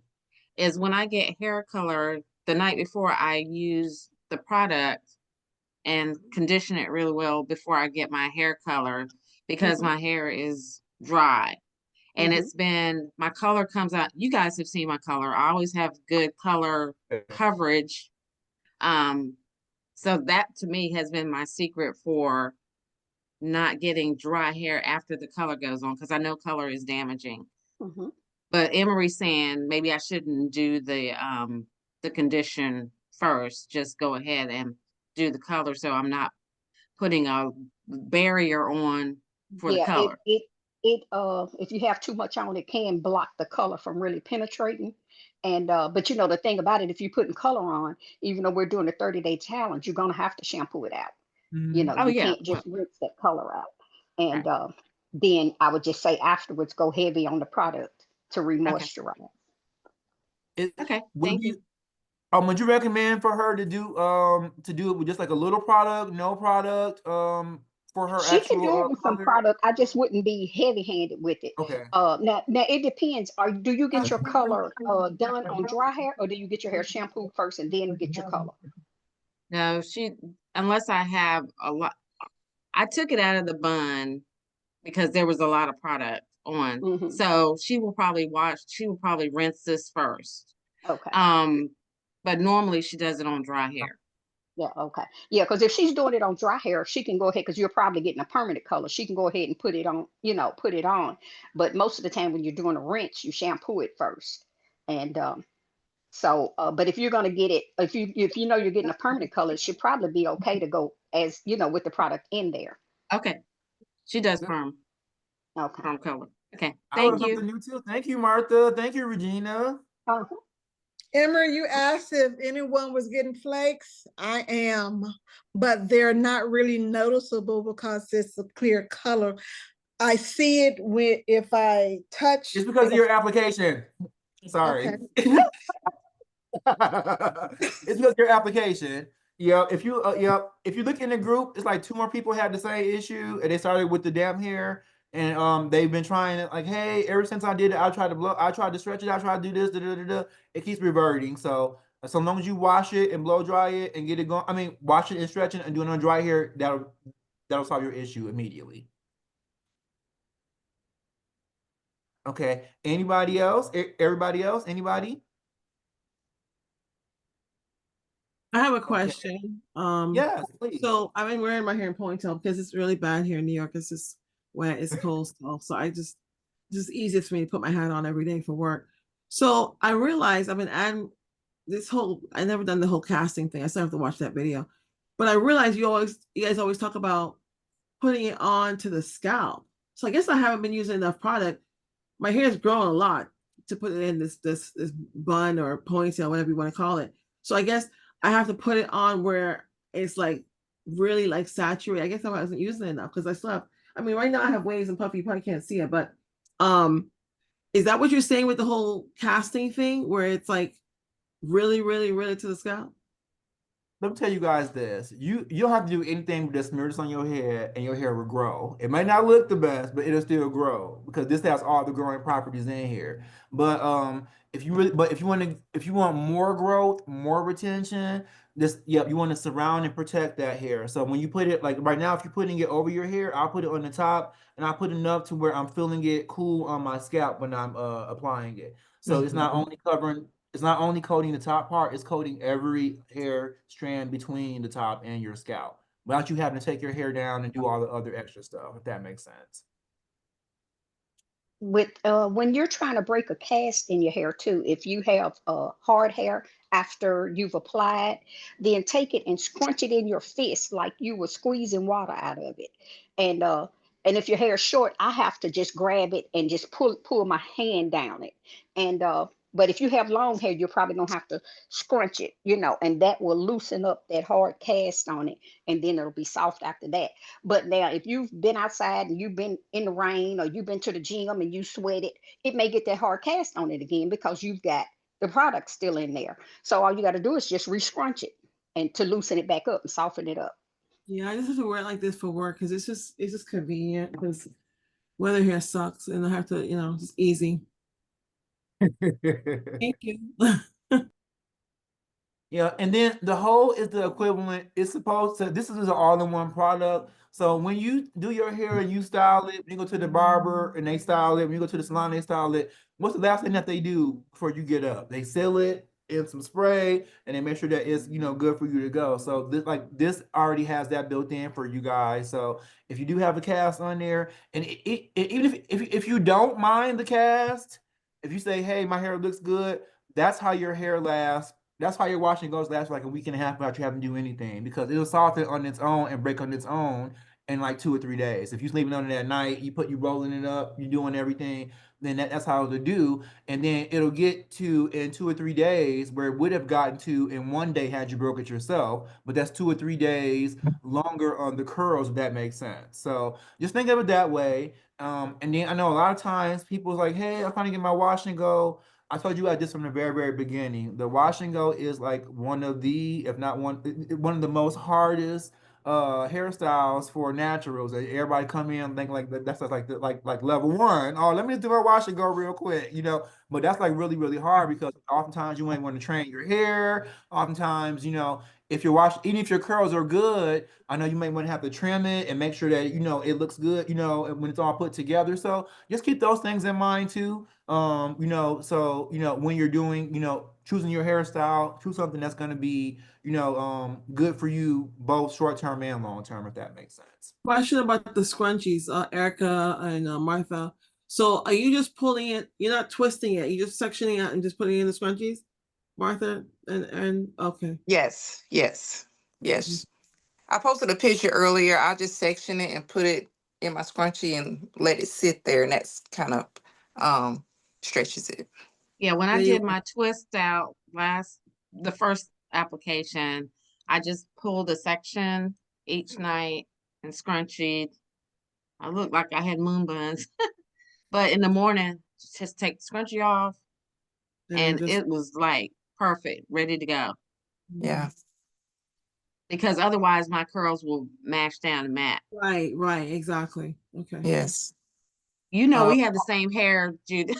is when I get hair color, the night before I use the product and condition it really well before I get my hair color because Mhm, my hair is dry. And mhm. it's been, my color comes out. You guys have seen my color. I always have good color coverage. Um, so that to me has been my secret for not getting dry hair after the color goes on because I know color is damaging. Mhm. But Emery's saying maybe I shouldn't do the condition first. Just go ahead and do the color so I'm not putting a barrier on for the Yeah, it color. it it if you have too much on, it can block the color from really penetrating. And but you know the thing about it, if you're putting color on, even though we're doing a 30-day challenge, you're gonna have to shampoo it out. You know, Oh you yeah. can't just rinse that color out. Right. And then I would just say afterwards, go heavy on the product to Okay. re-moisturize. It, Okay. would Thank you. you would you recommend for her to do it with just like a little product, no product, for her She can do it actual with some color? product. I just wouldn't be heavy-handed with it. Okay. Now it depends. Do you get your color done on dry hair, or do you get your hair shampooed first and then get your color? No, unless I have a lot, I took it out of the bun because there was a lot of product on. Hmm. So she will probably rinse this first. Okay. But normally she does it on dry hair. Yeah, okay. Yeah, because if she's doing it on dry hair, she can go ahead, because you're probably getting a permanent color. She can go ahead and put it on, put it on. But most of the time when you're doing a rinse, you shampoo it first. And but if you're gonna get it, if you know you're getting a permanent color, it should probably be okay to go as with the product in there. Okay. She does Good. Okay. perm color. Okay. I Thank learned you. something new too. Thank you, Martha. Thank you, Regina. Uh, Emery, you asked if anyone was getting flakes. I am, but they're not really noticeable because it's a clear color. I see it if I touch. It's because of your application. Sorry. Okay. It's because of your application. Yeah, if you look in the group, it's like two more people had the same issue, and they started with the damp hair, and they've been trying it. Like, hey, ever since I did it, I tried to stretch it, I tried to do this, da, da, da, da. It keeps reverting. So long as you wash it and blow dry it and get it going, I mean, wash it and stretch it and do it on dry hair, that'll solve your issue immediately. Okay. Anybody else? Everybody else? Anybody? I have a Okay. question. Yes, please. So I've been wearing my hair in ponytail because it's really bad here in New York. It's just wet, it's cold still. So I just easiest for me to put my hat on every day for work. So I realized I've been adding I never done the whole casting thing. I still have to watch that video. But I realized you guys always talk about putting it on to the scalp. So I guess I haven't been using enough product. My hair is growing a lot to put it in this bun or ponytail, whatever you want to call it. So I guess I have to put it on where it's like really like saturated. I guess I wasn't using it enough because I still have. I mean, right now I have waves and puffy. You probably can't see it, but is that what you're saying with the whole casting thing, where it's like really, really, really to the scalp? Let me tell you guys this. You don't have to do anything but just smear this on your hair and your hair will grow. It might not look the best, but it'll still grow because this has all the growing properties in here. But if you want more growth, more retention, you want to surround and protect that hair. So when you put it like right now, if you're putting it over your hair, I'll put it on the top and I'll put enough to where I'm feeling it cool on my scalp when I'm applying it. So it's not only coating the top part, it's coating every hair strand between the top and your scalp without you having to take your hair down and do all the other extra stuff, if that makes sense. with when you're trying to break a cast in your hair too, if you have hard hair after you've applied, then take it and scrunch it in your fist like you were squeezing water out of it. And if your hair is short, I have to just grab it and just pull my hand down it. And but if you have long hair, you're probably gonna have to scrunch it, and that will loosen up that hard cast on it, and then it'll be soft after that. But now, if you've been outside and you've been in the rain or you've been to the gym and you sweated, it may get that hard cast on it again because you've got the product still in there. So all you got to do is just re-scrunch it and to loosen it back up and soften it up. Yeah, I just have to wear it like this for work because it's just convenient because weather here sucks and I have to, just easy. Thank you. Yeah, and then the whole is the equivalent. This is an all-in-one product. So when you do your hair and you style it, when you go to the barber and they style it, when you go to the salon, they style it. What's the last thing that they do before you get up? They seal it in some spray and they make sure that it's good for you to go. So this already has that built in for you guys. So if you do have a cast on there, and even if you don't mind the cast, if you say, hey, my hair looks good, that's how your hair lasts. That's how your washing goes lasts like a week and a half without you having to do anything because it'll soften on its own and break on its own. in like 2 or 3 days. If you're sleeping on it at night, you rolling it up, you doing everything, then that's how it'll do. And then it'll get to in 2 or 3 days where it would have gotten to in one day had you broke it yourself, but that's 2 or 3 days longer on the curls, if that makes sense. So just think of it that way. And then I know a lot of times people's like, hey, I'm trying to get my wash and go. I told you I did from the very, very beginning. The wash and go is like one of the, if not one of the most hardest hairstyles for naturals. Everybody come in and think like that's like like level one. Oh, let me do my wash and go real quick, you know. But that's like really, really hard because oftentimes you might want to train your hair. Oftentimes, you know, if your wash, even if your curls are good, I know you may want to have to trim it and make sure that you know it looks good, you know, when it's all put together. So just keep those things in mind too. You know, so you know when you're doing, you know, choosing your hairstyle, choose something that's going to be, you know, good for you both short term and long term, if that makes sense. Question about the scrunchies, Erica and Martha. So are you just pulling it? You're not twisting it. You're just sectioning it and just putting it in the scrunchies, Martha and okay. Yes, yes, yes. I posted a picture earlier. I just section it and put it in my scrunchie and let it sit there, and that's kind of um stretches it. Yeah, when I There you did my twist out the first application, I just pulled a section each night and scrunchied. I looked like I had moon buns, but in the morning, just take the scrunchie off, and and just it was like perfect, ready to go. Yeah. Because otherwise, my curls will mash down the mat. right, exactly. Okay. Yes. You know, Uh, we have the same hair, Judy.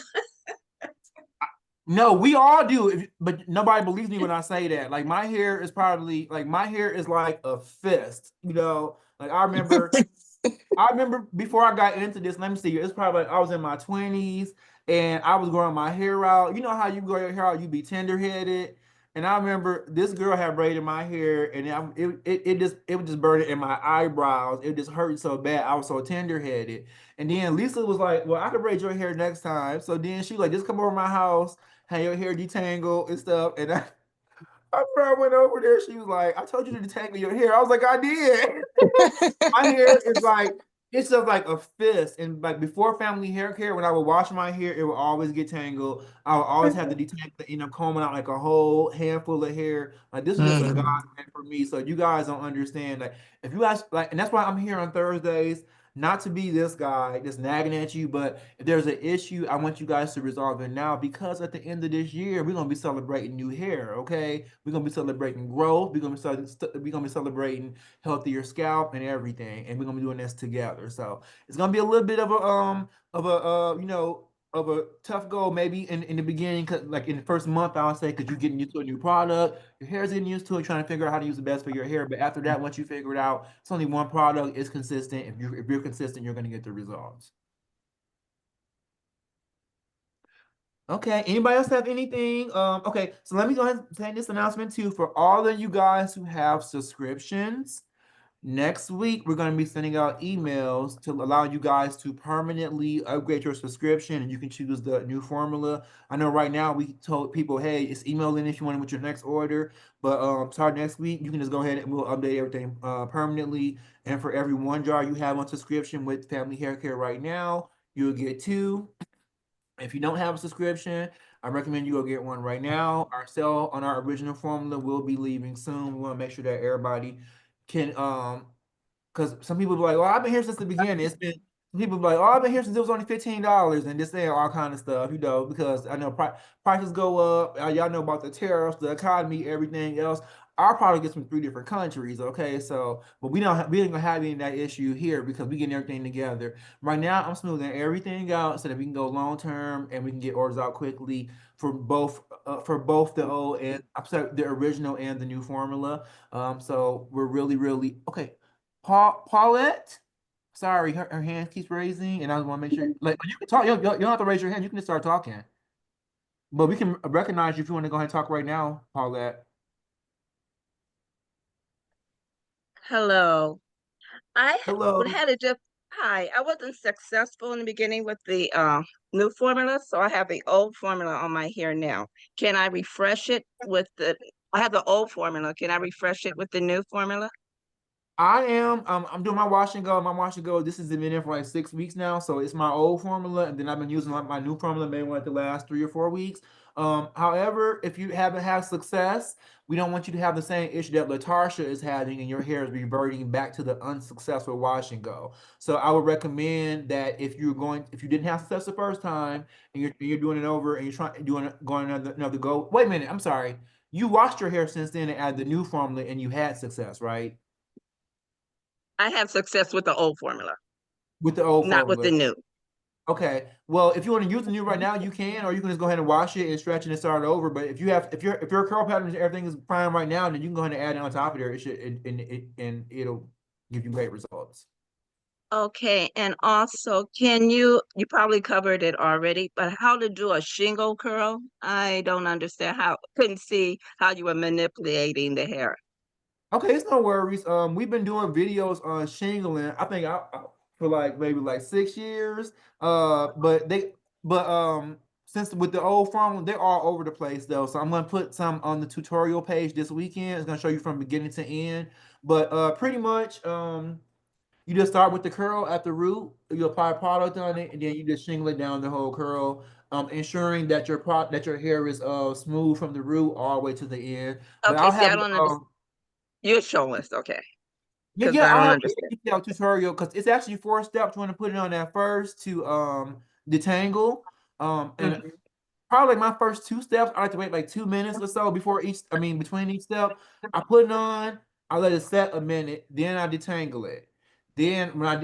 No, we all do, but nobody believes me when I say that. Like my hair is probably like my hair is like a fist, you know. Like I remember before I got into this, let me see, it's probably like I was in my 20s and I was growing my hair out. You know how you grow your hair out, you be tender-headed. And I remember this girl had braided my hair and it was just burning in my eyebrows. It just hurt so bad. I was so tender-headed. And then Lisa was like, well, I can braid your hair next time. So then she was like, just come over to my house, have your hair detangled and stuff. And I remember I went over there, she was like, I told you to detangle your hair. I was like, I did. My hair is like it's just like a fist. And like before family hair care, when I would wash my hair, it would always get tangled. I would always have to detangle, you know, combing out like a whole handful of hair. Like this is just a Mhm. godsend for me. So you guys don't understand. Like if you guys like, and that's why I'm here on Thursdays. Not to be this guy just nagging at you, but if there's an issue, I want you guys to resolve it now because at the end of this year, we're gonna be celebrating new hair. Okay, we're gonna be celebrating growth. We're gonna be celebrating healthier scalp and everything, and we're gonna be doing this together. So it's gonna be a little bit of a you know of a tough goal maybe in the beginning, cause like in the first month I would say because you're getting used to a new product, your hair's getting used to it, trying to figure out how to use the best for your hair. But after that, once you figure it out, it's only one product. It's consistent. If you're consistent, you're gonna get the results. Okay. Anybody else have anything? Okay. So let me go ahead and say this announcement too for all of you guys who have subscriptions. Next week, we're going to be sending out emails to allow you guys to permanently upgrade your subscription and you can choose the new formula. I know right now we told people, hey, it's email in if you want it with your next order. But starting next week, you can just go ahead and we'll update everything permanently. And for every one jar you have on subscription with Family Hair Care right now, you'll get two. If you don't have a subscription, I recommend you go get one right now. Our sale on our original formula will be leaving soon. We want to make sure that everybody can because some people be like, "Oh, I've been here since the beginning." It's been some people be like, "Oh, I've been here since it was only $15," and just saying all kind of stuff, you know, because I know prices go up. Y'all know about the tariffs, the economy, everything else. Our product is from 3 different countries, okay? So, but we ain't gonna have any of that issue here because we getting everything together. Right now, I'm smoothing everything out so that we can go long term and we can get orders out quickly for both the old and I'm sorry, the original and the new formula. So we're really, really okay. Paulette, sorry, her hand keeps raising, and I want to make sure, like, you can talk. You don't have to raise your hand. You can just start talking. But we can recognize you if you want to go ahead and talk right now, Paulette. Hello. Would Hello. had to just hi. I wasn't successful in the beginning with the new formula, so I have the old formula on my hair now. Can I refresh it with the I have the old formula. Can I refresh it with the new formula? I'm doing my wash and go. My wash and go. This has been in for like 6 weeks now, so it's my old formula, and then I've been using like my new formula maybe like the last 3 or 4 weeks. However, if you haven't had success, we don't want you to have the same issue that Latarsha is having, and your hair is reverting back to the unsuccessful wash and go. So I would recommend that if you didn't have success the first time, and you're doing it over, and you're going another go. Wait a minute, I'm sorry. You washed your hair since then and added the new formula, and you had success, right? I have success with the old formula, With the old not with the formula. new. Okay. Well, if you want to use the new right now, you can, or you can just go ahead and wash it and stretch it and start over. But if your curl pattern and everything is fine right now, then you can go ahead and add it on top of there. It should and it'll give you great results. Okay, and also, you probably covered it already, but how to do a shingle curl? I don't understand couldn't see how you were manipulating the hair. Okay, it's no worries. We've been doing videos on shingling. I think for like maybe like 6 years. But since with the old formula, they're all over the place though. So I'm gonna put some on the tutorial page this weekend. It's gonna show you from beginning to end. But pretty much you just start with the curl at the root. You apply product on it, and then you just shingle it down the whole curl. Ensuring that your hair is smooth from the root all the way to the end. But Okay, I'll see, I have don't understand. You're showing us, okay, yeah, because yeah, I I'll don't have understand. a detailed tutorial because it's actually 4 steps. You want to put it on that first to detangle. And Mhm. probably my first 2 steps, I like to wait like 2 minutes or so between each step. I put it on, I let it set a minute, then I detangle it. Then I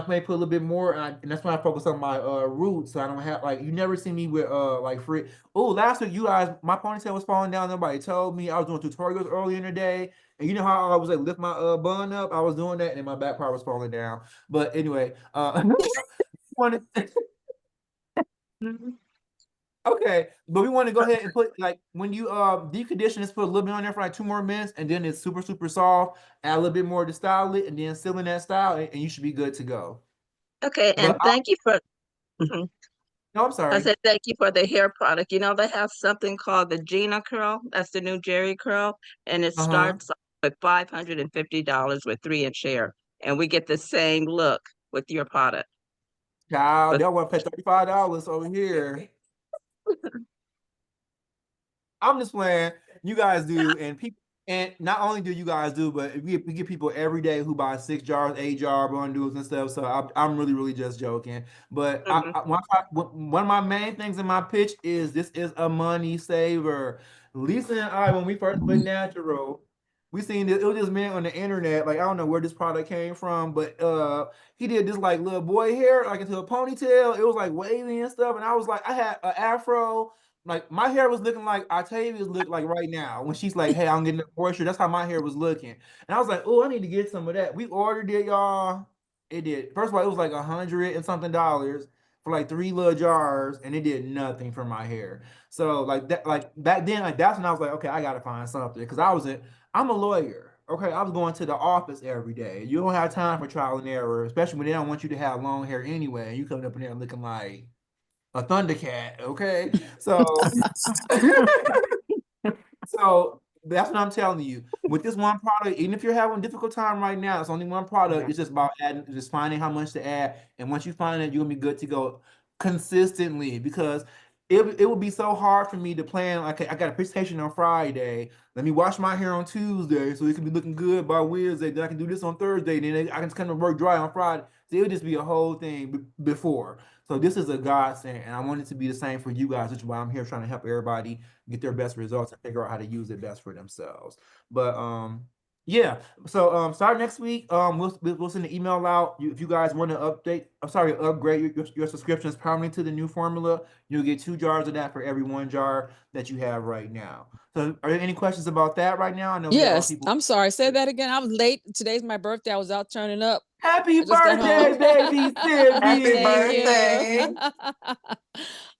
may put a little bit more, and that's when I focus on my roots, so I don't have like you never see me with like free. Oh, last week you guys, my ponytail was falling down. Nobody told me. I was doing tutorials earlier in the day, and you know how I was like lift my bun up. I was doing that, and then my back part was falling down. But anyway, wanted. Okay, but we want to go ahead and put like when you decondition this, put a little bit on there for like 2 more minutes, and then it's super super soft. Add a little bit more to style it, and then seal in that style, and you should be good to go. Okay, But and thank you for, mhm. no, I'm I sorry. said thank you for the hair product. You know, they have something called the Gina curl. That's the new Jerry curl, and it Uh-huh. starts off with $550 with 3-inch hair, and we get the same look with your product. Child, But they want to pay $35 over here. I'm just playing. You guys do, and people, and not only do you guys do, but we get people every day who buy 6 jars, 8 jar bundles and stuff. So I'm really, really just joking. But mhm. one of my main things in my pitch is this is a money saver. Lisa and I, when we first went natural, we seen this. It was this man on the internet. Like I don't know where this product came from, but he did this like little boy hair like into a ponytail. It was like wavy and stuff, and I was like, I had an afro. Like my hair was looking like Octavia's look like right now when she's like, "Hey, I'm getting the moisture." That's how my hair was looking, and I was like, "Oh, I need to get some of that." We ordered it, y'all. It did. First of all, it was like $100 and something for like 3 little jars, and it did nothing for my hair. So like that, like back then, like that's when I was like, okay, I gotta find something because I'm a lawyer. Okay, I was going to the office every day. You don't have time for trial and error, especially when they don't want you to have long hair anyway. And you coming up in there looking like a Thundercat, okay? So so that's what I'm telling you. With this one product, even if you're having a difficult time right now, it's only one product. It's just about just finding how much to add. And once you find it, you're gonna be good to go consistently because it would be so hard for me to plan. Like I got a presentation on Friday. Let me wash my hair on Tuesday so it can be looking good by Wednesday. Then I can do this on Thursday. Then I can kind of work dry on Friday. So it would just be a whole thing before. So this is a godsend, and I want it to be the same for you guys, which is why I'm here trying to help everybody get their best results and figure out how to use it best for themselves. But yeah. So start next week. We'll send an email out. If you guys want to upgrade your subscriptions permanently to the new formula, you'll get 2 jars of that for every 1 jar that you have right now. So are there any questions about that right now? I know we got a lot of Yes, people. I'm sorry. Say that again. I was late. Today's my birthday. I was out turning up. Happy I just got home. birthday, baby Happy Thank Sibby. birthday. you.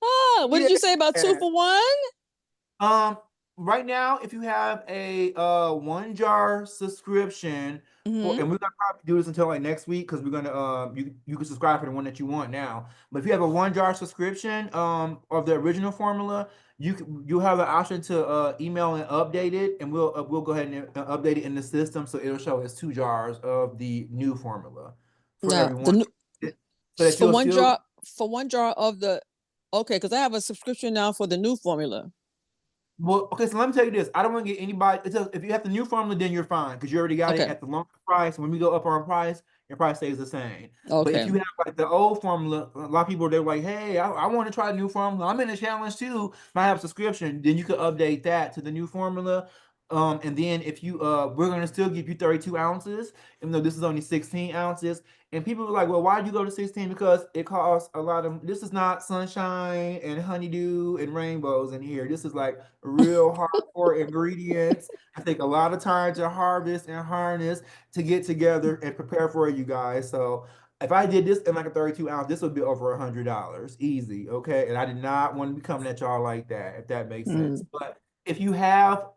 Oh, what did you say about 2 for 1? Um, right now, if you have a 1 jar subscription, Mhm. and we're gonna probably do this until like next week because we're gonna you can subscribe for the one that you want now. But if you have a 1 jar subscription of the original formula, you have the option to email and update it, and we'll go ahead and update it in the system so it'll show as 2 jars of the new formula for Now the everyone, new so that for you'll one still. jar for 1 jar of the okay, because I have a subscription now for the new formula. Well, okay, so let me tell you this. I don't want to get anybody. If you have the new formula, then you're fine because you already got it Okay. at the longer price. When we go up on price, your price stays the same. But if Okay. you have like the old formula, a lot of people they're like, "Hey, I want to try the new formula. I'm in a challenge too. I have a subscription." Then you could update that to the new formula. And then if you we're gonna still give you 32 ounces, even though this is only 16 ounces. And people were like, well, why did you go to 16? Because it costs a lot of, this is not sunshine and honeydew and rainbows in here. This is like real hardcore ingredients. I take a lot of time to harvest and harness to get together and prepare for you guys. So if I did this in like a 32 ounce, this would be over $100 easy. Okay. And I did not want to be coming at y'all like that, if that makes sense. But if you have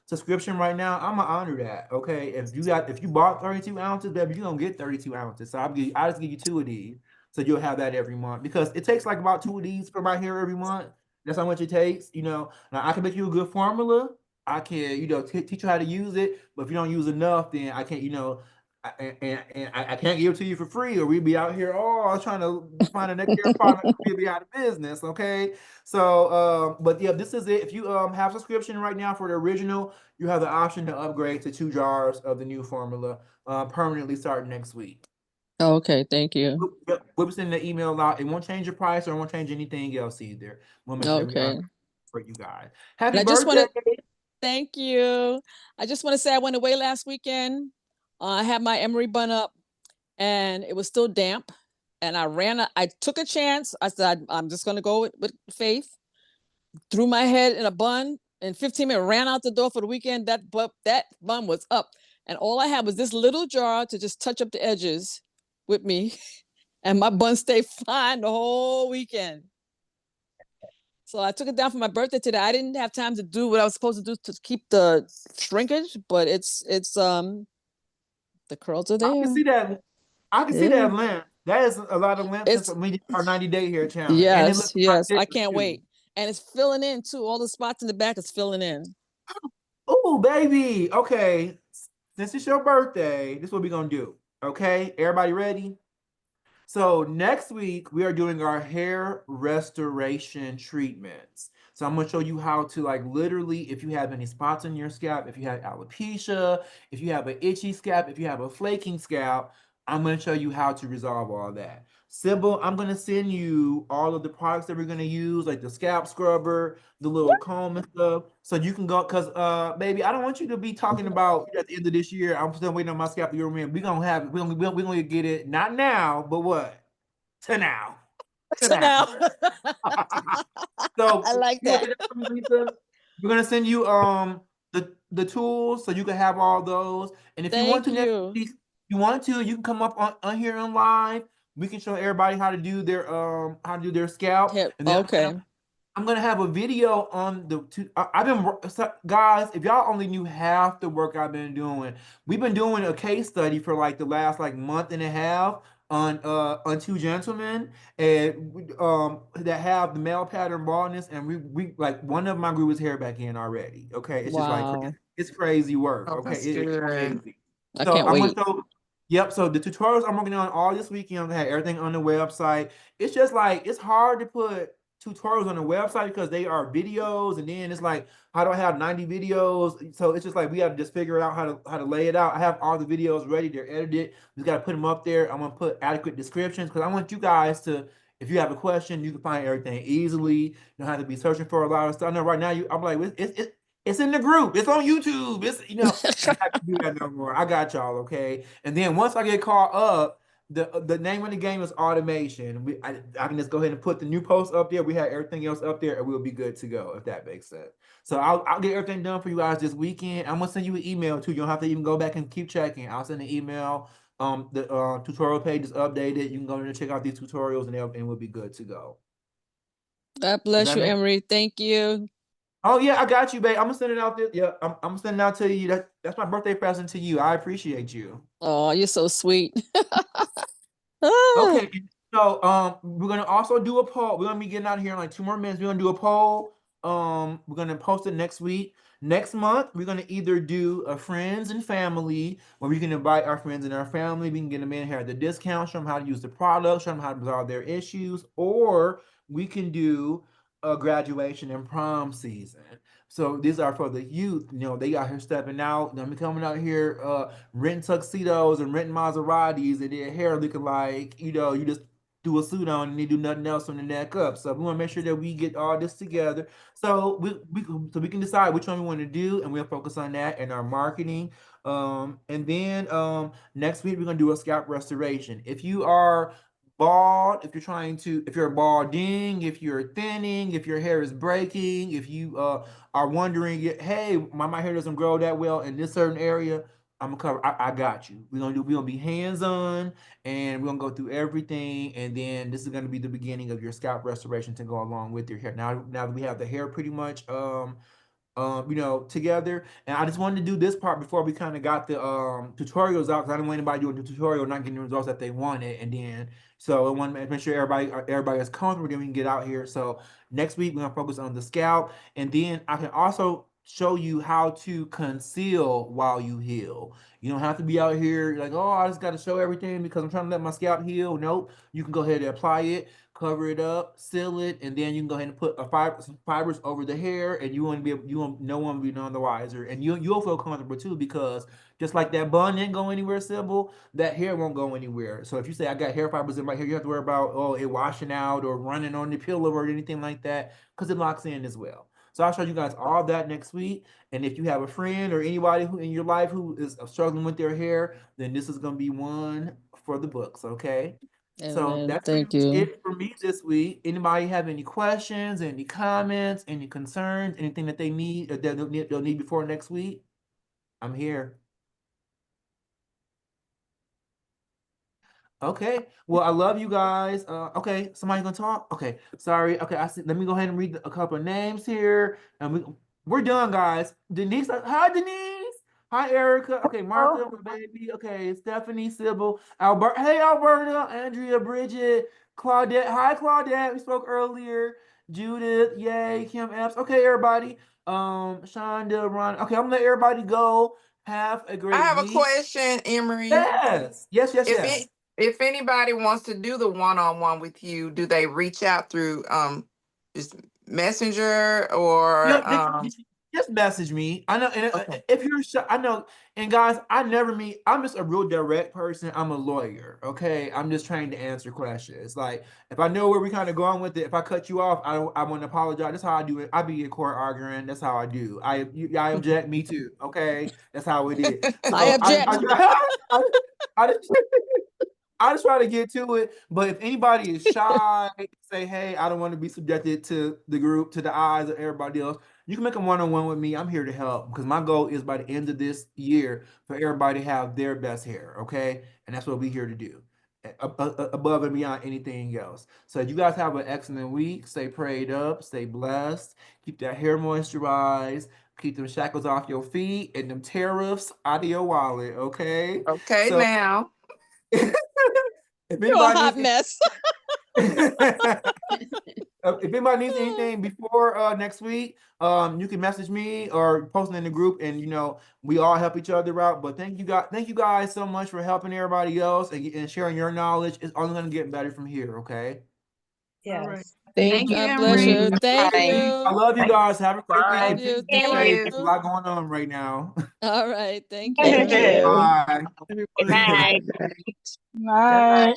subscription right now, I'm gonna honor that. Okay. If you bought 32 ounces, baby, you're gonna get 32 ounces. So I just give you 2 of these. So you'll have that every month because it takes like about 2 of these for my hair every month. That's how much it takes. Now I can make you a good formula. I can, teach you how to use it. But if you don't use enough, then I can't, I can't give it to you for free, or we'd be out here, trying to find a next hair product, we'd be out of business. Okay. So, but yeah, this is it. If you have subscription right now for the original, you have the option to upgrade to 2 jars of the new formula permanently starting next week. Okay, thank you. We'll be sending the email out. It won't change your price or it won't change anything else either. We'll make sure Okay. for you guys. And Happy I just birthday. want to thank you. I just want to say I went away last weekend. I had my emery bun up and it was still damp. And I took a chance. I said, I'm just going to go with faith. Threw my head in a bun. In 15 minutes, ran out the door for the weekend. That bun was up. And all I had was this little jar to just touch up the edges with me. And my bun stayed fine the whole weekend. So I took it down for my birthday today. I didn't have time to do what I was supposed to do to keep the shrinkage, but it's the curls are there. I can see that. I can see that length. That is a lot of length It's for our 90-day hair challenge. And it looks yes. I different can't too. wait. And it's filling in too. All the spots in the back is filling in. Oh, baby. Okay. Since it's your birthday, this is what we're gonna do. Okay, everybody ready? So next week we are doing our hair restoration treatments. So I'm gonna show you how to literally, if you have any spots on your scalp, if you have alopecia, if you have an itchy scalp, if you have a flaking scalp, I'm gonna show you how to resolve all that. Sybil, I'm gonna send you all of the products that we're gonna use, like the scalp scrubber, the little comb and stuff, so you can go. Cause baby, I don't want you to be talking about at the end of this year. I'm still waiting on my scalp to grow in. We're gonna get it not now, but what? To now. So now So I like you will that. get that from me, Lisa. We're gonna send you the tools so you can have all those. And if you want Thank to next you. week, you can come up on here on live. We can show everybody how to do their scalp. And then Okay. I'm gonna have a video on I've been guys. If y'all only knew half the work I've been doing, we've been doing a case study for the last month and a half on 2 gentlemen and that have the male pattern baldness, and we one of my grew his hair back in already. Okay, it's just Wow. it's crazy work. Oh, Okay, that's it is good. crazy. I So can't I'm gonna wait. show. Yep. So the tutorials I'm working on all this weekend, I'm gonna have everything on the website. It's just it's hard to put tutorials on the website because they are videos, and then it's how do I have 90 videos? So it's just we have to just figure out how to lay it out. I have all the videos ready, they're edited. We got to put them up there. I'm gonna put adequate descriptions because I want you guys to, if you have a question, you can find everything easily. You don't have to be searching for a lot of stuff. I know right now I'm it's in the group. It's on YouTube. It's I don't have to do that no more. I got y'all, okay? And then once I get caught up, the name of the game is automation. I can just go ahead and put the new post up there. We have everything else up there, and we'll be good to go if that makes sense. So I'll get everything done for you guys this weekend. I'm gonna send you an email too. You don't have to even go back and keep checking. I'll send an email. The tutorial page is updated. You can go in and check out these tutorials, and we'll be good to go. God bless you, Emery. Thank you. Oh yeah, I got you, babe. I'm gonna send it out there. Yeah, I'm sending it out to you. That's my birthday present to you. I appreciate you. Oh, you're so sweet. Ah, Okay, so we're gonna also do a poll. We're gonna be getting out of here in like 2 more minutes. We're gonna do a poll. We're gonna post it next week. Next month, we're gonna either do a friends and family, where we can invite our friends and our family. We can get them in here at the discount, show them how to use the product, show them how to resolve their issues, or we can do a graduation and prom season. So these are for the youth. You know, they out here stepping out. They're coming out here, renting tuxedos and renting Maseratis, and their hair looking like, you just do a suit on and they do nothing else from the neck up. So we want to make sure that we get all this together. So we can decide which one we want to do, and we'll focus on that in our marketing. And then next week we're gonna do a scalp restoration. If you are bald, if you're balding, if you're thinning, if your hair is breaking, if you are wondering, hey, my hair doesn't grow that well in this certain area, I'm gonna cover. I got you. We're gonna be hands on, and we're gonna go through everything, and then this is gonna be the beginning of your scalp restoration to go along with your hair. Now that we have the hair pretty much together. And I just wanted to do this part before we kind of got the tutorials out, because I didn't want anybody doing the tutorial not getting the results that they wanted. And then so I want to make sure everybody is comfortable, then we can get out here. So next week we're gonna focus on the scalp, and then I can also show you how to conceal while you heal. You don't have to be out here like, oh, I just got to show everything because I'm trying to let my scalp heal. Nope, you can go ahead and apply it, cover it up, seal it, and then you can go ahead and put some fibers over the hair, and no one will be none the wiser, and you'll feel comfortable too, because just like that bun didn't go anywhere, Sybil, that hair won't go anywhere. So if you say I got hair fibers in my hair, you have to worry about it washing out or running on the pillow or anything like that, because it locks in as well. So I'll show you guys all that next week. And if you have a friend or anybody who in your life who is struggling with their hair, then this is gonna be one for the books, okay? So amen. that's pretty Thank much you. it for me this week. Anybody have any questions, any comments, any concerns, anything that they need that they'll need before next week? I'm here. Okay. Well, I love you guys. Okay, somebody gonna talk? Okay, sorry. Okay, I see. Let me go ahead and read a couple of names here. And we're done, guys. Denise, hi Denise. Hi Erica. Okay, Martha, my baby. Okay, Stephanie, Sybil, Albert. Hey Alberta, Andrea, Bridget, Claudette. Hi Claudette. We spoke earlier. Judith, yay, Kim Epps. Okay, everybody. Shonda, Ron. Okay, I'm gonna let everybody go. Have a I great have a week. question, Emery. Yes, yes, yes, If yes. it if anybody wants to do the one-on-one with you, do they reach out through just messenger or Just message me. I know, and okay. if you're shy, I know, and guys, I never meet. I'm just a real direct person. I'm a lawyer, okay. I'm just trying to answer questions. Like if I know where we kind of going with it, if I cut you off, I want to apologize. That's how I do it. I be in court arguing. That's how I do. I object. Me too. Okay, that's how it is. I So object. I just I just try to get to it. But if anybody is shy, say, hey, I don't want to be subjected to the group, to the eyes of everybody else. You can make a one-on-one with me. I'm here to help, because my goal is by the end of this year for everybody to have their best hair. Okay. And that's what we're here to do, above and beyond anything else. So you guys have an excellent week. Stay prayed up, stay blessed, keep that hair moisturized, keep them shackles off your feet and them tariffs out of your wallet. Okay. Okay So now. if You're a anybody hot needs mess. if anybody needs anything before next week, you can message me or post it in the group, and we all help each other out. But thank you guys so much for helping everybody else and sharing your knowledge. It's only gonna get better from here, okay? All right. Yes. Thank you, God bless Emery. you. Thank Bye. I you. love you guys. Have a great week Love and Bye. please you. be Thank safe. There's a you. lot going on right now. All right. Thank Thank you. you. Bye. Good night. Good night.